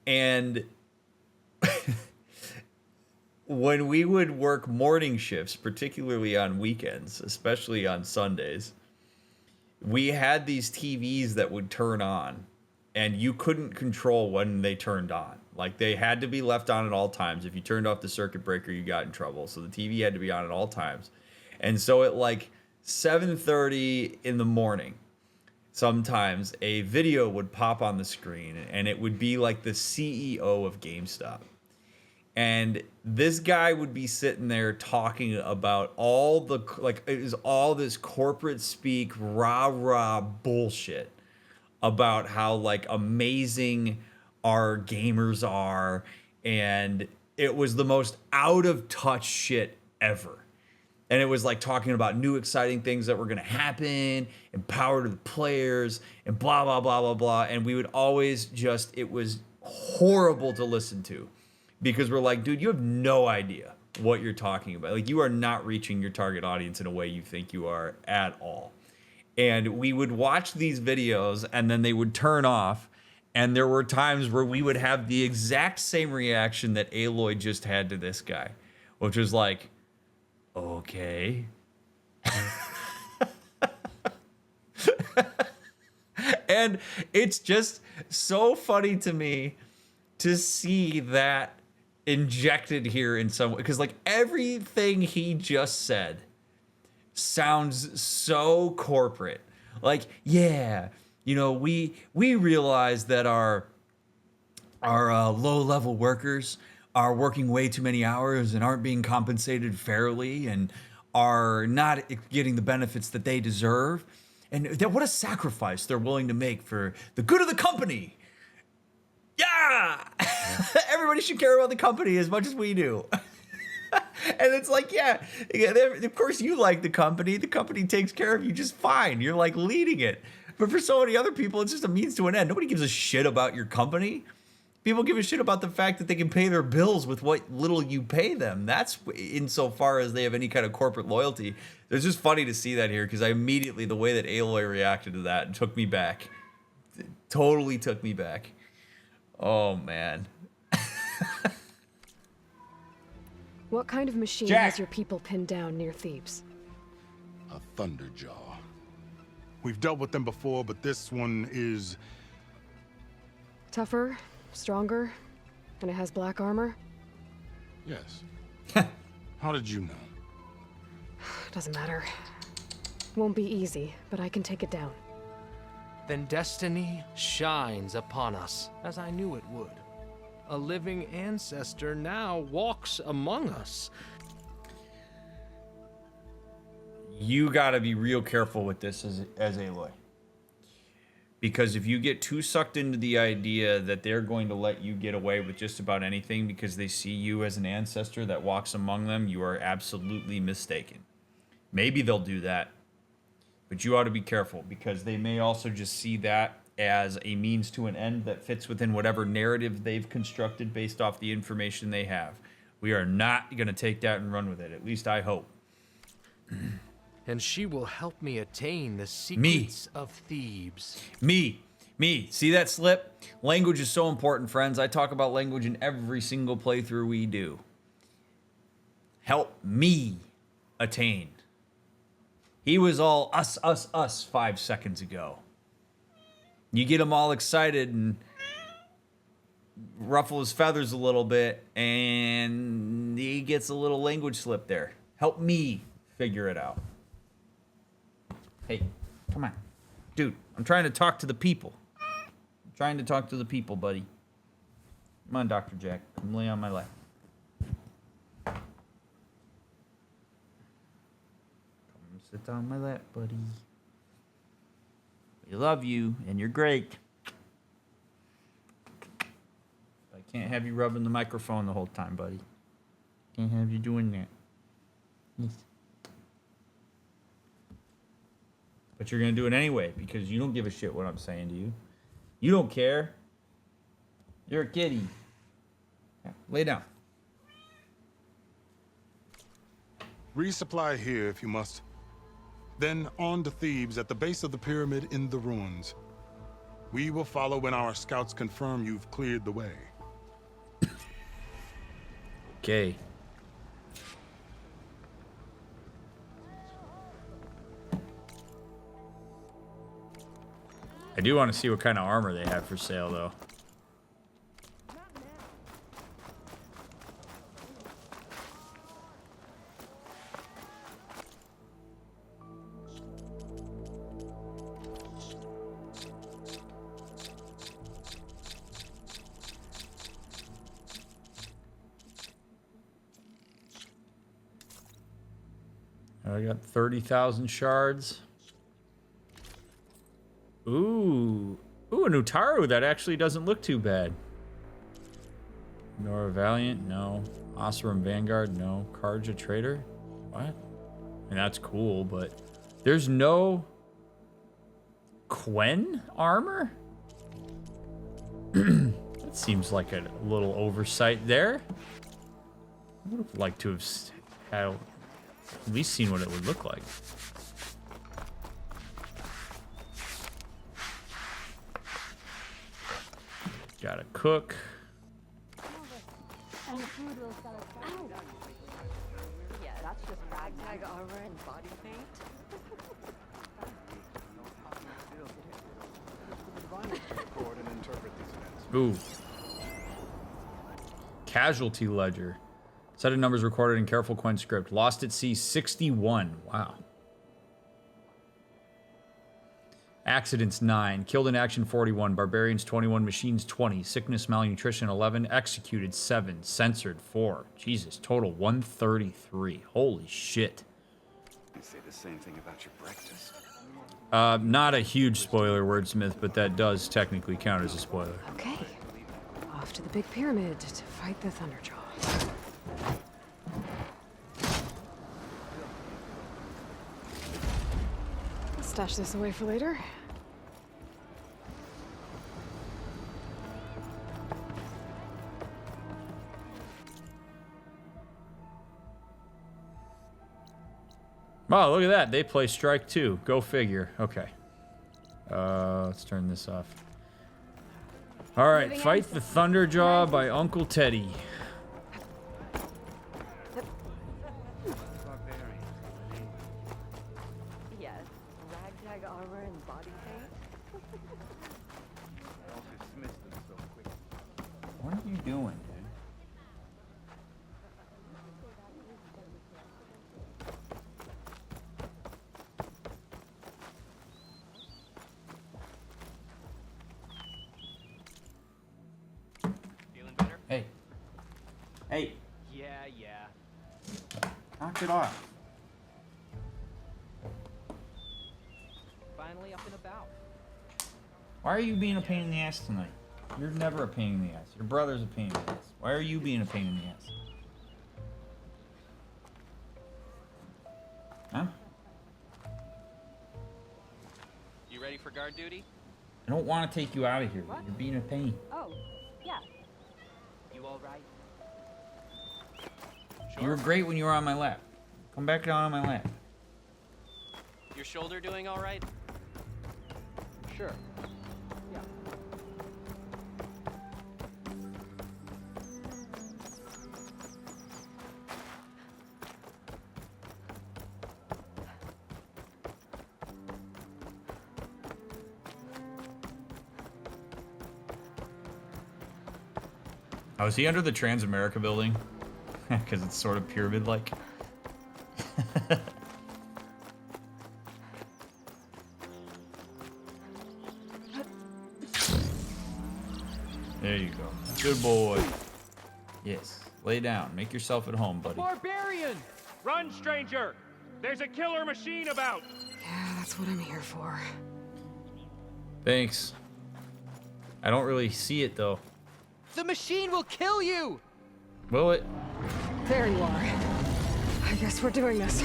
And when we would work morning shifts, particularly on weekends, especially on Sundays, we had these TVs that would turn on, and you couldn't control when they turned on. Like they had to be left on at all times. If you turned off the circuit breaker, you got in trouble. So the TV had to be on at all times. And so at like 7:30 in the morning, sometimes a video would pop on the screen, and it would be like the CEO of GameStop. And this guy would be sitting there talking about all the, like, it was all this corporate speak, rah-rah bullshit about how, like, amazing our gamers are. And it was the most out-of-touch shit ever. And it was like talking about new exciting things that were going to happen, and power to the players, and blah, blah, blah, blah, blah. And we would always just, it was horrible to listen to, because we're like, dude, you have no idea what you're talking about. Like, you are not reaching your target audience in a way you think you are at all. And we would watch these videos, and then they would turn off. And there were times where we would have the exact same reaction that Aloy just had to this guy, which was like, okay. And it's just so funny to me to see that injected here in some way, because like everything he just said sounds so corporate. Like, yeah, you know, we realize that our low-level workers are working way too many hours and aren't being compensated fairly and are not getting the benefits that they deserve. And that what a sacrifice they're willing to make for the good of the company. Yeah! Everybody should care about the company as much as we do. And it's like, yeah, of course you like the company. The company takes care of you just fine. You're like leading it. But for so many other people, it's just a means to an end. Nobody gives a shit about your company. People give a shit about the fact that they can pay their bills with what little you pay them. That's insofar as they have any kind of corporate loyalty. It's just funny to see that here, because I immediately, the way that Aloy reacted to that took me back. It totally took me back. Oh, man. What kind of machine Jack. has your people pinned down near Thieves? A Thunderjaw. We've dealt with them before, but this one is... Tougher, stronger, and it has black armor? Yes. How did you know? Doesn't matter. Won't be easy, but I can take it down. Then destiny shines upon us, as I knew it would. A living ancestor now walks among us. You gotta be real careful with this as Aloy. Because if you get too sucked into the idea that they're going to let you get away with just about anything because they see you as an ancestor that walks among them, you are absolutely mistaken. Maybe they'll do that, but you ought to be careful, because they may also just see that as a means to an end that fits within whatever narrative they've constructed based off the information they have. We are not going to take that and run with it. At least I hope. and she will help me attain the secrets of Thieves. Me. See that slip? Language is so important, friends. I talk about language in every single playthrough we do. Help me attain. He was all us 5 seconds ago. You get him all excited and ruffle his feathers a little bit, and he gets a little language slip there. Help me figure it out. Hey, come on. Dude, I'm trying to talk to the people. I'm trying to talk to the people, buddy. Come on, Dr. Jack. Come lay on my lap. Come sit on my lap, buddy. We love you, and you're great. I can't have you rubbing the microphone the whole time, buddy. Can't have you doing that. Yes. But you're going to do it anyway, because you don't give a shit what I'm saying to you. You don't care. You're a kitty. Yeah, lay down. Resupply here if you must. Then on to Thieves at the base of the pyramid in the ruins. We will follow when our scouts confirm you've cleared the way. Okay. I do want to see what kind of armor they have for sale, though. I got 30,000 shards. Ooh, a Nutaru that actually doesn't look too bad. Nora Valiant, no. Oseram Vanguard, no. Karja Trader, what? I mean, that's cool, but there's no Quin armor? That seems like a little oversight there. I would have liked to have had at least seen what it would look like. Gotta cook. And the food will sell it. Yeah, that's just ragtag armor and body paint. Ooh. Casualty ledger. Set of numbers recorded in careful Quin script. Lost at sea 61. Wow. Accidents 9. Killed in action 41. Barbarians 21. Machines 20. Sickness malnutrition 11. Executed 7. Censored 4. Jesus. Total 133. Holy shit. You say the same thing about your breakfast. Not a huge spoiler, wordsmith, but that does technically count as a spoiler. Okay. Off to the big pyramid to fight the Thunderjaw. I'll stash this away for later. Oh, look at that. They play Strike 2. Go figure. Okay. Let's turn this off. All right. Fight the Thunderjaw by Uncle Teddy. Yes, ragtag armor and body paint. What are you doing, dude? Feeling better? Hey. Hey. Yeah. Knock it off. Finally up and about. Why are you being a pain in the ass tonight? You're never a pain in the ass. Your brother's a pain in the ass. Why are you being a pain in the ass? Huh? You ready for guard duty? I don't want to take you out of here. You're being a pain. Oh, yeah. You all right? You were great when you were on my lap. Come back down on my lap. Your shoulder doing all right? Sure. Yeah. Oh, is he under the Transamerica building? Because it's sort of pyramid-like. There you go. Good boy. Yes. Lay down. Make yourself at home, buddy. Barbarian! Run, stranger! There's a killer machine about! Yeah, that's what I'm here for. Thanks. I don't really see it, though. The machine will kill you! Will it? There you are. I guess we're doing this.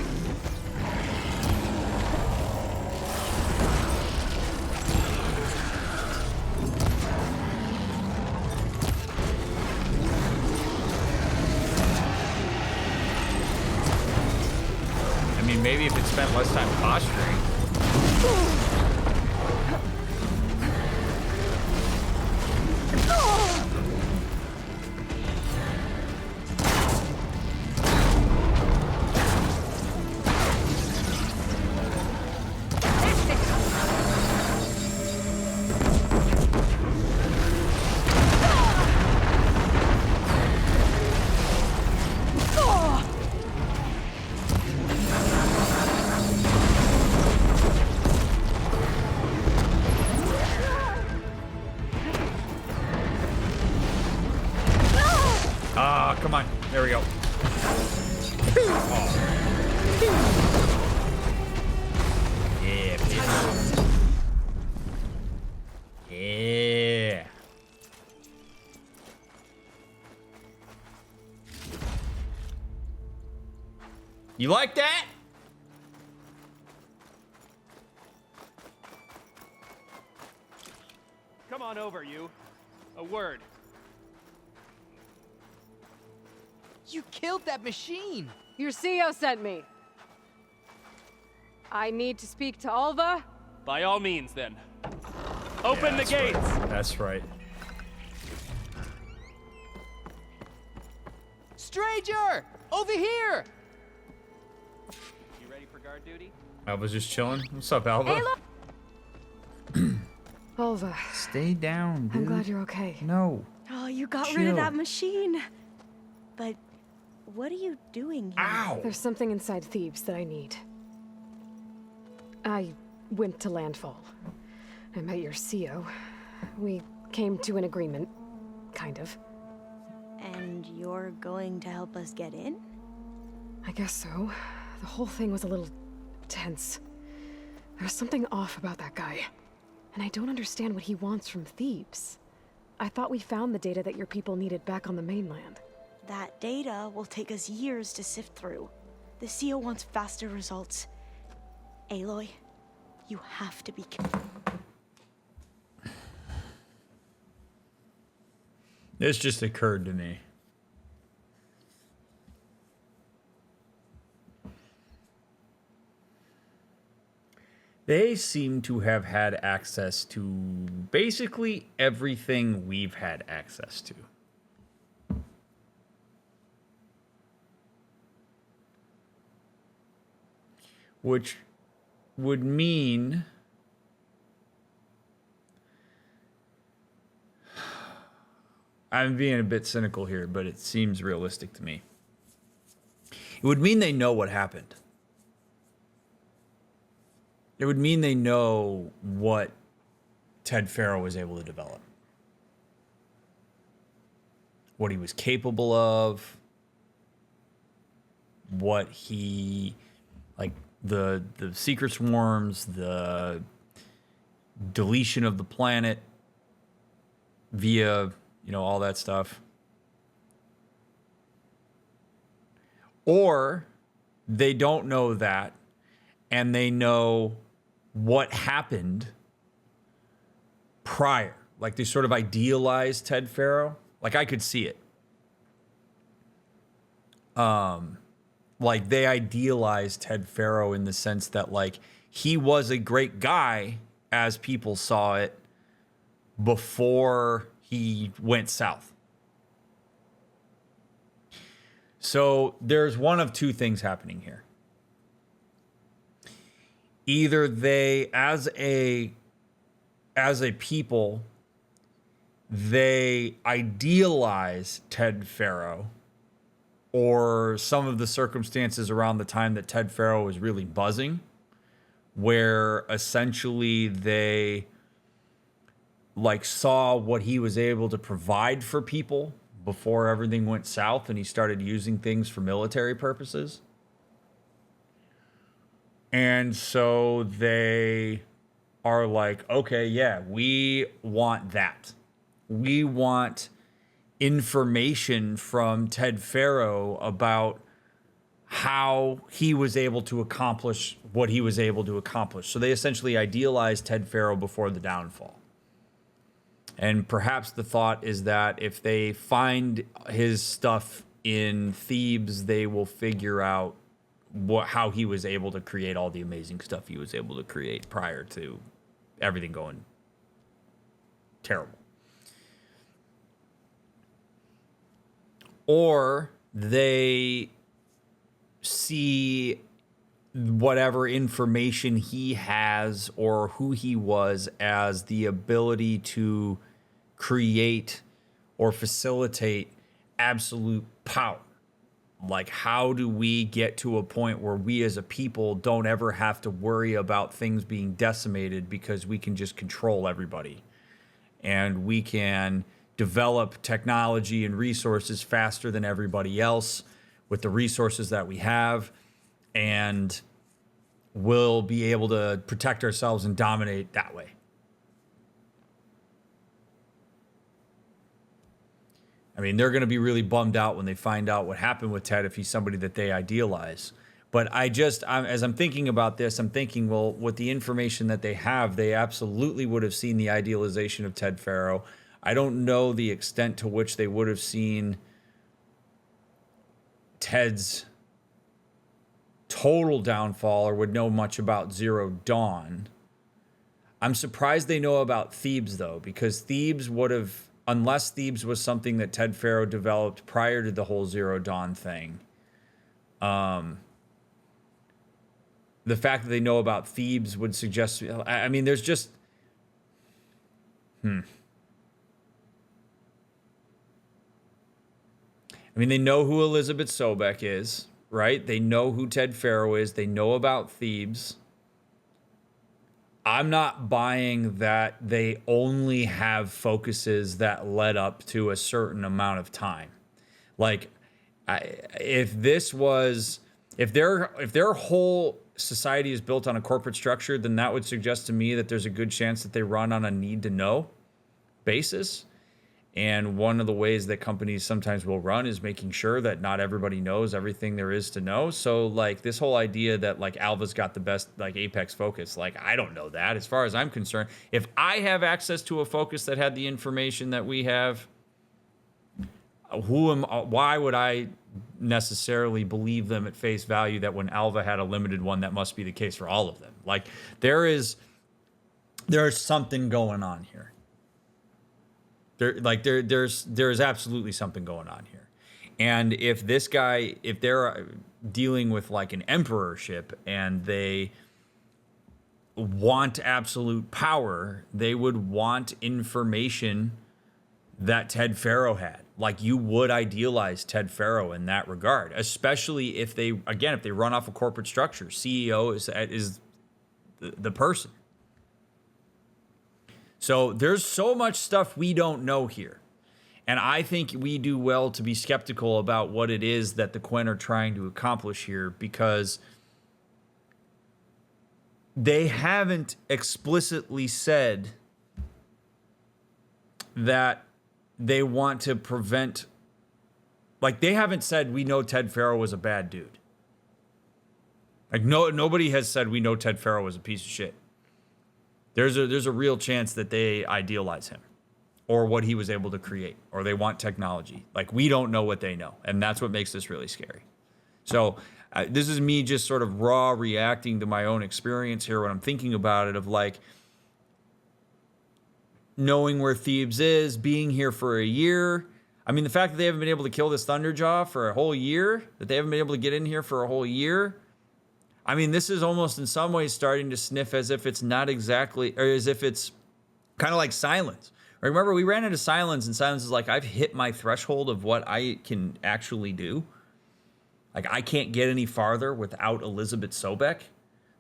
I mean, maybe if it spent less time posturing. Come on. There we go. Oh. Yeah, bitch. Yeah. You like that? Come on over, you. A word. You killed that machine! Your CEO sent me. I need to speak to Alva. By all means, then. Open the gates! Right. That's right. Stranger! Over here! You ready for guard duty? Alva's just chilling. What's up, Alva? Hey, Alva. Stay down, dude. I'm glad you're okay. No. Oh, you got rid Chill. of that machine. But what are you doing here? Ow! There's something inside Thieves that I need. I went to landfall. I met your CEO. We came to an agreement, kind of. And you're going to help us get in? I guess so. The whole thing was a little tense. There's something off about that guy. And I don't understand what he wants from Thieves. I thought we found the data that your people needed back on the mainland. That data will take us years to sift through. The CEO wants faster results. Aloy, you have to be careful. This just occurred to me. They seem to have had access to basically everything we've had access to. Which would mean I'm being a bit cynical here, but it seems realistic to me. It would mean they know what happened. It would mean they know what Ted Faro was able to develop. What he was capable of. What he, like, the secret swarms, the deletion of the planet via, you know, all that stuff. Or they don't know that, and they know what happened prior. Like, they sort of idealized Ted Faro. Like, I could see it. Like, they idealized Ted Faro in the sense that, like, he was a great guy as people saw it before he went south. So there's one of two things happening here. Either they, as a people, they idealize Ted Faro, or some of the circumstances around the time that Ted Faro was really buzzing, where essentially they like saw what he was able to provide for people before everything went south and he started using things for military purposes. And so they are like, okay, yeah, we want that. We want information from Ted Faro about how he was able to accomplish what he was able to accomplish. So they essentially idealized Ted Faro before the downfall. And perhaps the thought is that if they find his stuff in Thebes, they will figure out how he was able to create all the amazing stuff he was able to create prior to everything going terrible. Or they see whatever information he has or who he was as the ability to create or facilitate absolute power. Like, how do we get to a point where we as a people don't ever have to worry about things being decimated because we can just control everybody and we can develop technology and resources faster than everybody else with the resources that we have, and we'll be able to protect ourselves and dominate that way. I mean, they're going to be really bummed out when they find out what happened with Ted if he's somebody that they idealize. But as I'm thinking about this, I'm thinking, well, with the information that they have, they absolutely would have seen the idealization of Ted Faro. I don't know the extent to which they would have seen Ted's total downfall or would know much about Zero Dawn. I'm surprised they know about Thebes, though, because Thebes would have, unless Thebes was something that Ted Faro developed prior to the whole Zero Dawn thing, the fact that they know about Thebes would suggest, I mean, there's just, I mean, they know who Elizabeth Sobek is, right? They know who Ted Faro is. They know about Thebes. I'm not buying that they only have focuses that led up to a certain amount of time. Like, if their whole society is built on a corporate structure, then that would suggest to me that there's a good chance that they run on a need-to-know basis. And one of the ways that companies sometimes will run is making sure that not everybody knows everything there is to know. So, like, this whole idea that, like, Alva's got the best, like, apex focus, like, I don't know that. As far as I'm concerned, if I have access to a focus that had the information that we have, why would I necessarily believe them at face value that when Alva had a limited one, that must be the case for all of them? Like, there's something going on here. There's absolutely something going on here. And if they're dealing with like an emperorship and they want absolute power, they would want information that Ted Faro had. Like, you would idealize Ted Faro in that regard, especially if they run off a corporate structure. CEO is the person. So there's so much stuff we don't know here. And I think we do well to be skeptical about what it is that the Quin are trying to accomplish here, because they haven't explicitly said that they want to prevent, like, they haven't said we know Ted Faro was a bad dude. Like, nobody has said we know Ted Faro was a piece of shit. There's a real chance that they idealize him or what he was able to create, or they want technology. Like, we don't know what they know, and that's what makes this really scary. So this is me just sort of raw reacting to my own experience here when I'm thinking about it, of like knowing where Thieves is, being here for a year. I mean, the fact that they haven't been able to kill this Thunderjaw for a whole year, that they haven't been able to get in here for a whole year. I mean, this is almost in some ways starting to sniff as if it's not exactly, or as if it's kind of like Silence. Remember, we ran into Silence, and Silence is like, I've hit my threshold of what I can actually do. Like, I can't get any farther without Elizabeth Sobek.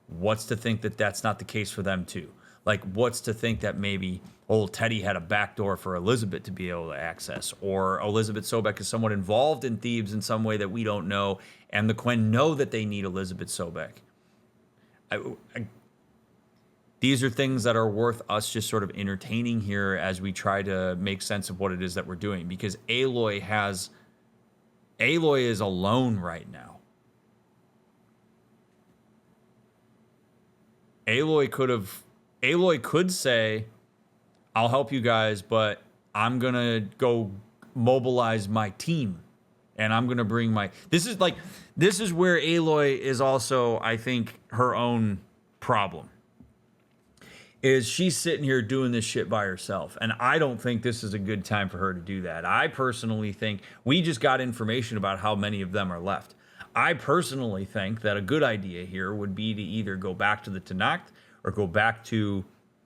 What's to think that that's not the case for them, too? Like, what's to think that maybe old Teddy had a backdoor for Elizabeth to be able to access? Or Elizabeth Sobek is somewhat involved in Thieves in some way that we don't know, and the Quin know that they need Elizabeth Sobek. These are things that are worth us just sort of entertaining here as we try to make sense of what it is that we're doing. Because Aloy is alone right now. Aloy could say, I'll help you guys, but I'm going to go mobilize my team. And I'm going to bring my... This is where Aloy is also, I think, her own problem. Is she's sitting here doing this shit by herself. And I don't think this is a good time for her to do that. I personally think we just got information about how many of them are left. I personally think that a good idea here would be to either go back to the Tenakth or go back to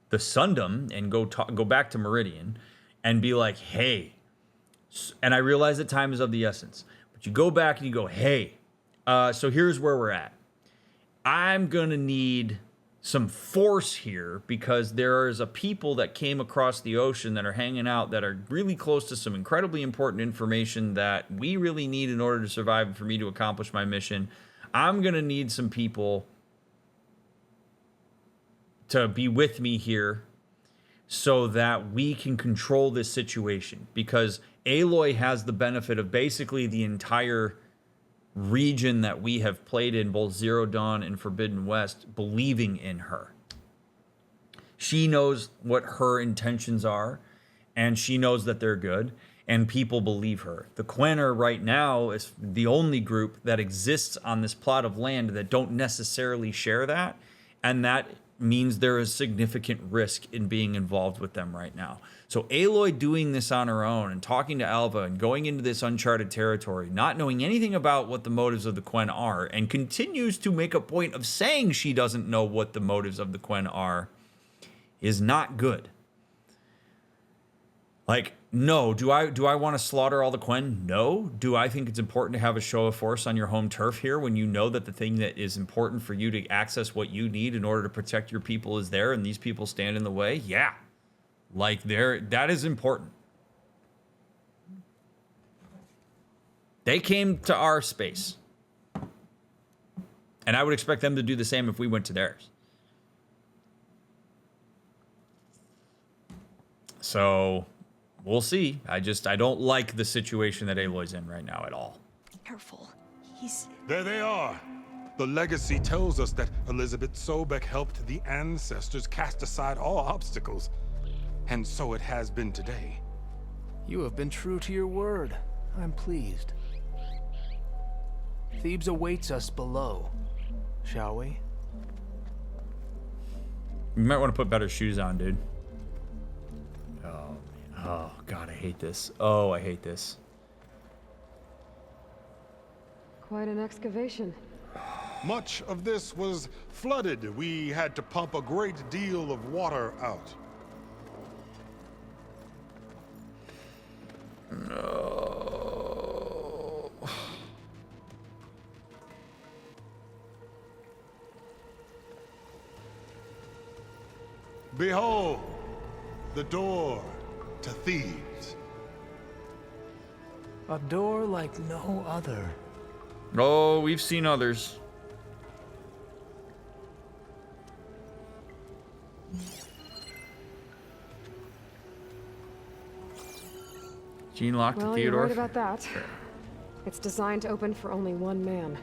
the Sundom and go back to Meridian and be like, hey, and I realize that time is of the essence, but you go back and you go, hey, so here's where we're at. I'm going to need some force here because there is a people that came across the ocean that are hanging out that are really close to some incredibly important information that we really need in order to survive and for me to accomplish my mission. I'm going to need some people to be with me here so that we can control this situation, because Aloy has the benefit of basically the entire region that we have played in, both Zero Dawn and Forbidden West, believing in her. She knows what her intentions are, and she knows that they're good, and people believe her. The Quin right now is the only group that exists on this plot of land that don't necessarily share that, and that means there is significant risk in being involved with them right now. So Aloy doing this on her own and talking to Alva and going into this uncharted territory, not knowing anything about what the motives of the Quin are, and continues to make a point of saying she doesn't know what the motives of the Quin are, is not good. Like, no, do I want to slaughter all the Quin? No. Do I think it's important to have a show of force on your home turf here when you know that the thing that is important for you to access what you need in order to protect your people is there and these people stand in the way? Yeah. Like, that is important. They came to our space. And I would expect them to do the same if we went to theirs. So we'll see. I don't like the situation that Aloy's in right now at all. Careful. There they are. The legacy tells us that Elizabeth Sobek helped the ancestors cast aside all obstacles. And so it has been today. You have been true to your word. I'm pleased. Thebes awaits us below. Shall we? You might want to put better shoes on, dude. Oh, man. Oh, God, I hate this. Oh, I hate this. Quite an excavation. Much of this was flooded. We had to pump a great deal of water out. No. Behold, the door to Thieves. A door like no other. Oh, we've seen others. Gene locked Well, to Theodore. you're right about that. It's designed to open for only one man.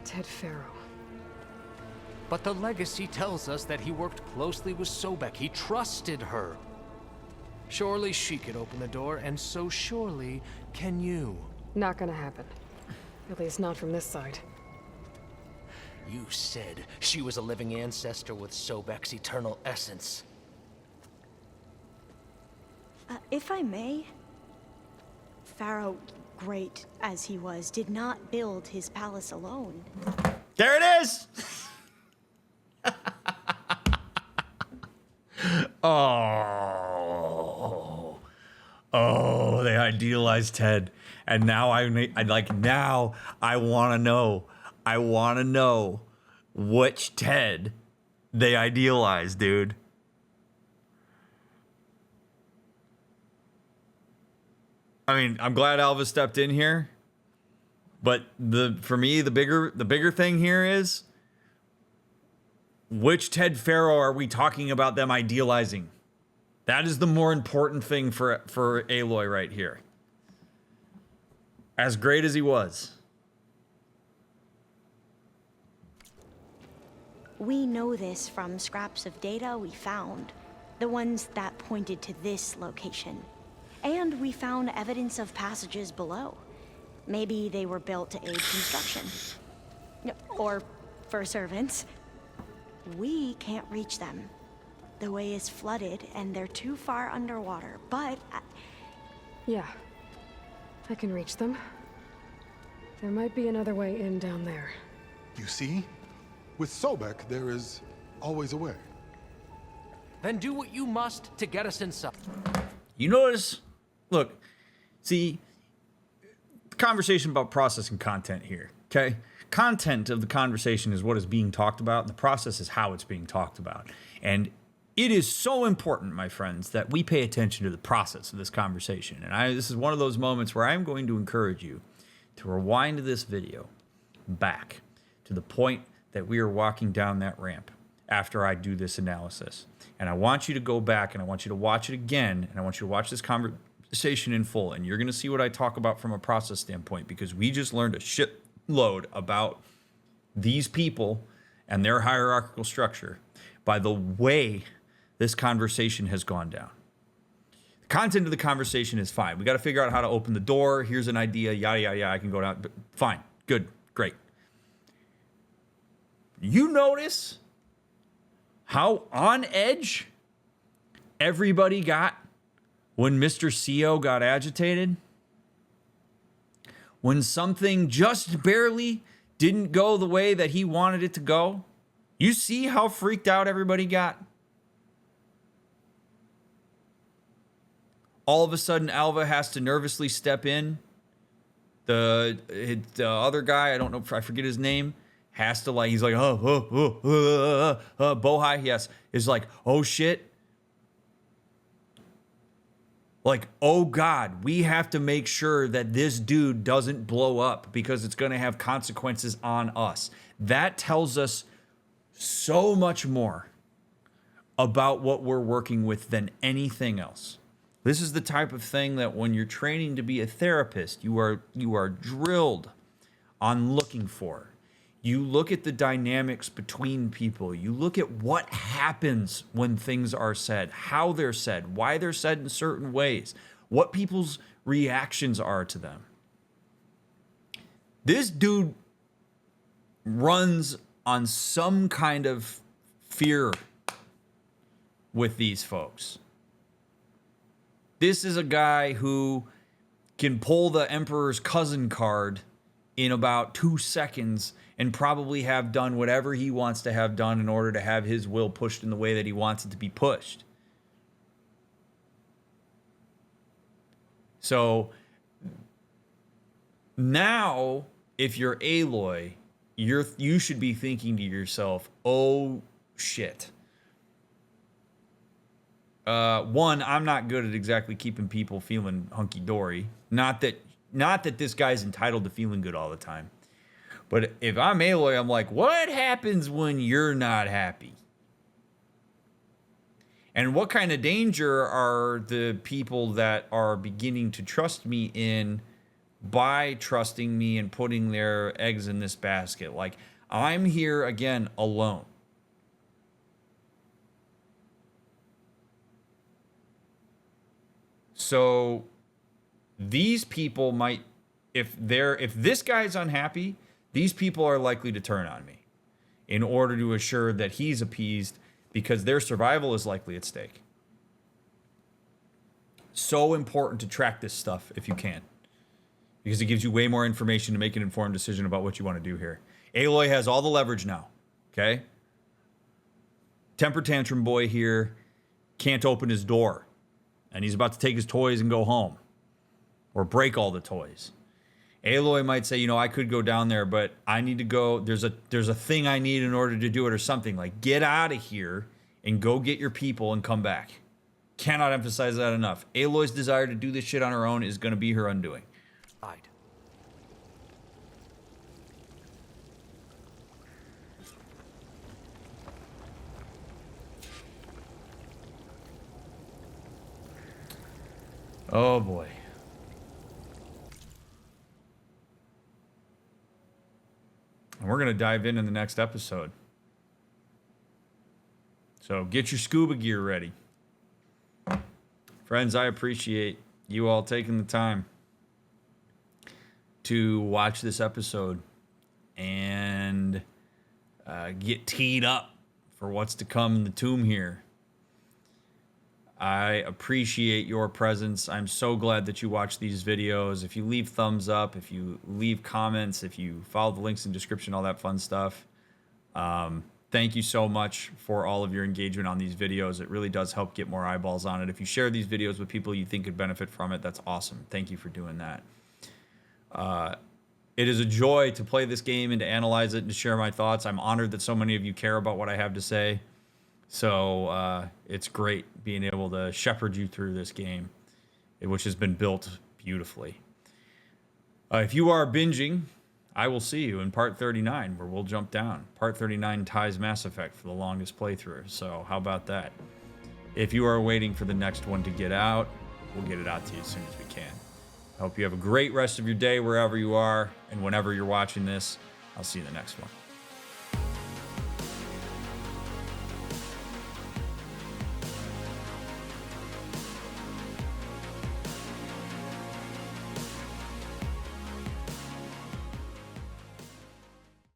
Ted Farrow. But the legacy tells us that he worked closely with Sobek. He trusted her. Surely she could open the door, and so surely can you. Not gonna happen. At least not from this side. You said she was a living ancestor with Sobek's eternal essence. If I may, Pharaoh, great as he was, did not build his palace alone. There it is! Oh. Oh, they idealized Ted. And now I want to know. I want to know which Ted they idealized, dude. I mean, I'm glad Alva stepped in here. But for me, the bigger thing here is, which Ted Pharaoh are we talking about them idealizing? That is the more important thing for Aloy right here. As great as he was. We know this from scraps of data we found, the ones that pointed to this location. And we found evidence of passages below. Maybe they were built to aid construction. Or for servants. We can't reach them. The way is flooded and they're too far underwater, but... Yeah. I can reach them. There might be another way in down there. You see? With Sobek, there is always a way. Then do what you must to get us inside. You notice? Look, see, the conversation about processing content here, okay? Content of the conversation is what is being talked about, and the process is how it's being talked about. And it is so important, my friends, that we pay attention to the process of this conversation. And this is one of those moments where I'm going to encourage you to rewind this video back to the point that we are walking down that ramp after I do this analysis. And I want you to go back and I want you to watch it again, and I want you to watch this conversation in full, and you're going to see what I talk about from a process standpoint, because we just learned a shitload about these people and their hierarchical structure by the way this conversation has gone down. The content of the conversation is fine. We got to figure out how to open the door. Here's an idea, yada, yada, yada. I can go down. But fine, good, great. You notice how on edge everybody got when Mr. CO got agitated? When something just barely didn't go the way that he wanted it to go? You see how freaked out everybody got? All of a sudden, Alva has to nervously step in. The other guy, I don't know, I forget his name, has to he's like, Bohai, yes, is like, oh shit. Like, oh God, we have to make sure that this dude doesn't blow up because it's going to have consequences on us. That tells us so much more about what we're working with than anything else. This is the type of thing that when you're training to be a therapist, you are drilled on looking for. You look at the dynamics between people. You look at what happens when things are said, how they're said, why they're said in certain ways, what people's reactions are to them. This dude runs on some kind of fear with these folks. This is a guy who can pull the Emperor's cousin card in about 2 seconds and probably have done whatever he wants to have done in order to have his will pushed in the way that he wants it to be pushed. So now, if you're Aloy, you should be thinking to yourself, oh shit. One, I'm not good at exactly keeping people feeling hunky-dory. Not that this guy's entitled to feeling good all the time. But if I'm Aloy, I'm like, what happens when you're not happy? And what kind of danger are the people that are beginning to trust me in by trusting me and putting their eggs in this basket? Like, I'm here again alone. So these people might, if this guy's unhappy, these people are likely to turn on me. in order to assure that he's appeased, because their survival is likely at stake. So important to track this stuff if you can, because it gives you way more information to make an informed decision about what you want to do here. Aloy has all the leverage now, okay? Temper tantrum boy here can't open his door, and he's about to take his toys and go home, or break all the toys. Aloy might say, you know, I could go down there, but I need to go. There's a thing I need in order to do it, or something. Like, get out of here and go get your people and come back. Cannot emphasize that enough. Aloy's desire to do this shit on her own is going to be her undoing. Oh boy. And we're going to dive in the next episode. So get your scuba gear ready. Friends, I appreciate you all taking the time to watch this episode and get teed up for what's to come in the tomb here. I appreciate your presence. I'm so glad that you watch these videos. If you leave thumbs up, if you leave comments, if you follow the links in the description, all that fun stuff. Thank you so much for all of your engagement on these videos. It really does help get more eyeballs on it. If you share these videos with people you think could benefit from it, that's awesome. Thank you for doing that. It is a joy to play this game and to analyze it and to share my thoughts. I'm honored that so many of you care about what I have to say. So it's great being able to shepherd you through this game, which has been built beautifully. If you are binging, I will see you in part 39, where we'll jump down. Part 39 ties Mass Effect for the longest playthrough, so how about that? If you are waiting for the next one to get out, we'll get it out to you as soon as we can. I hope you have a great rest of your day wherever you are, and whenever you're watching this, I'll see you in the next one.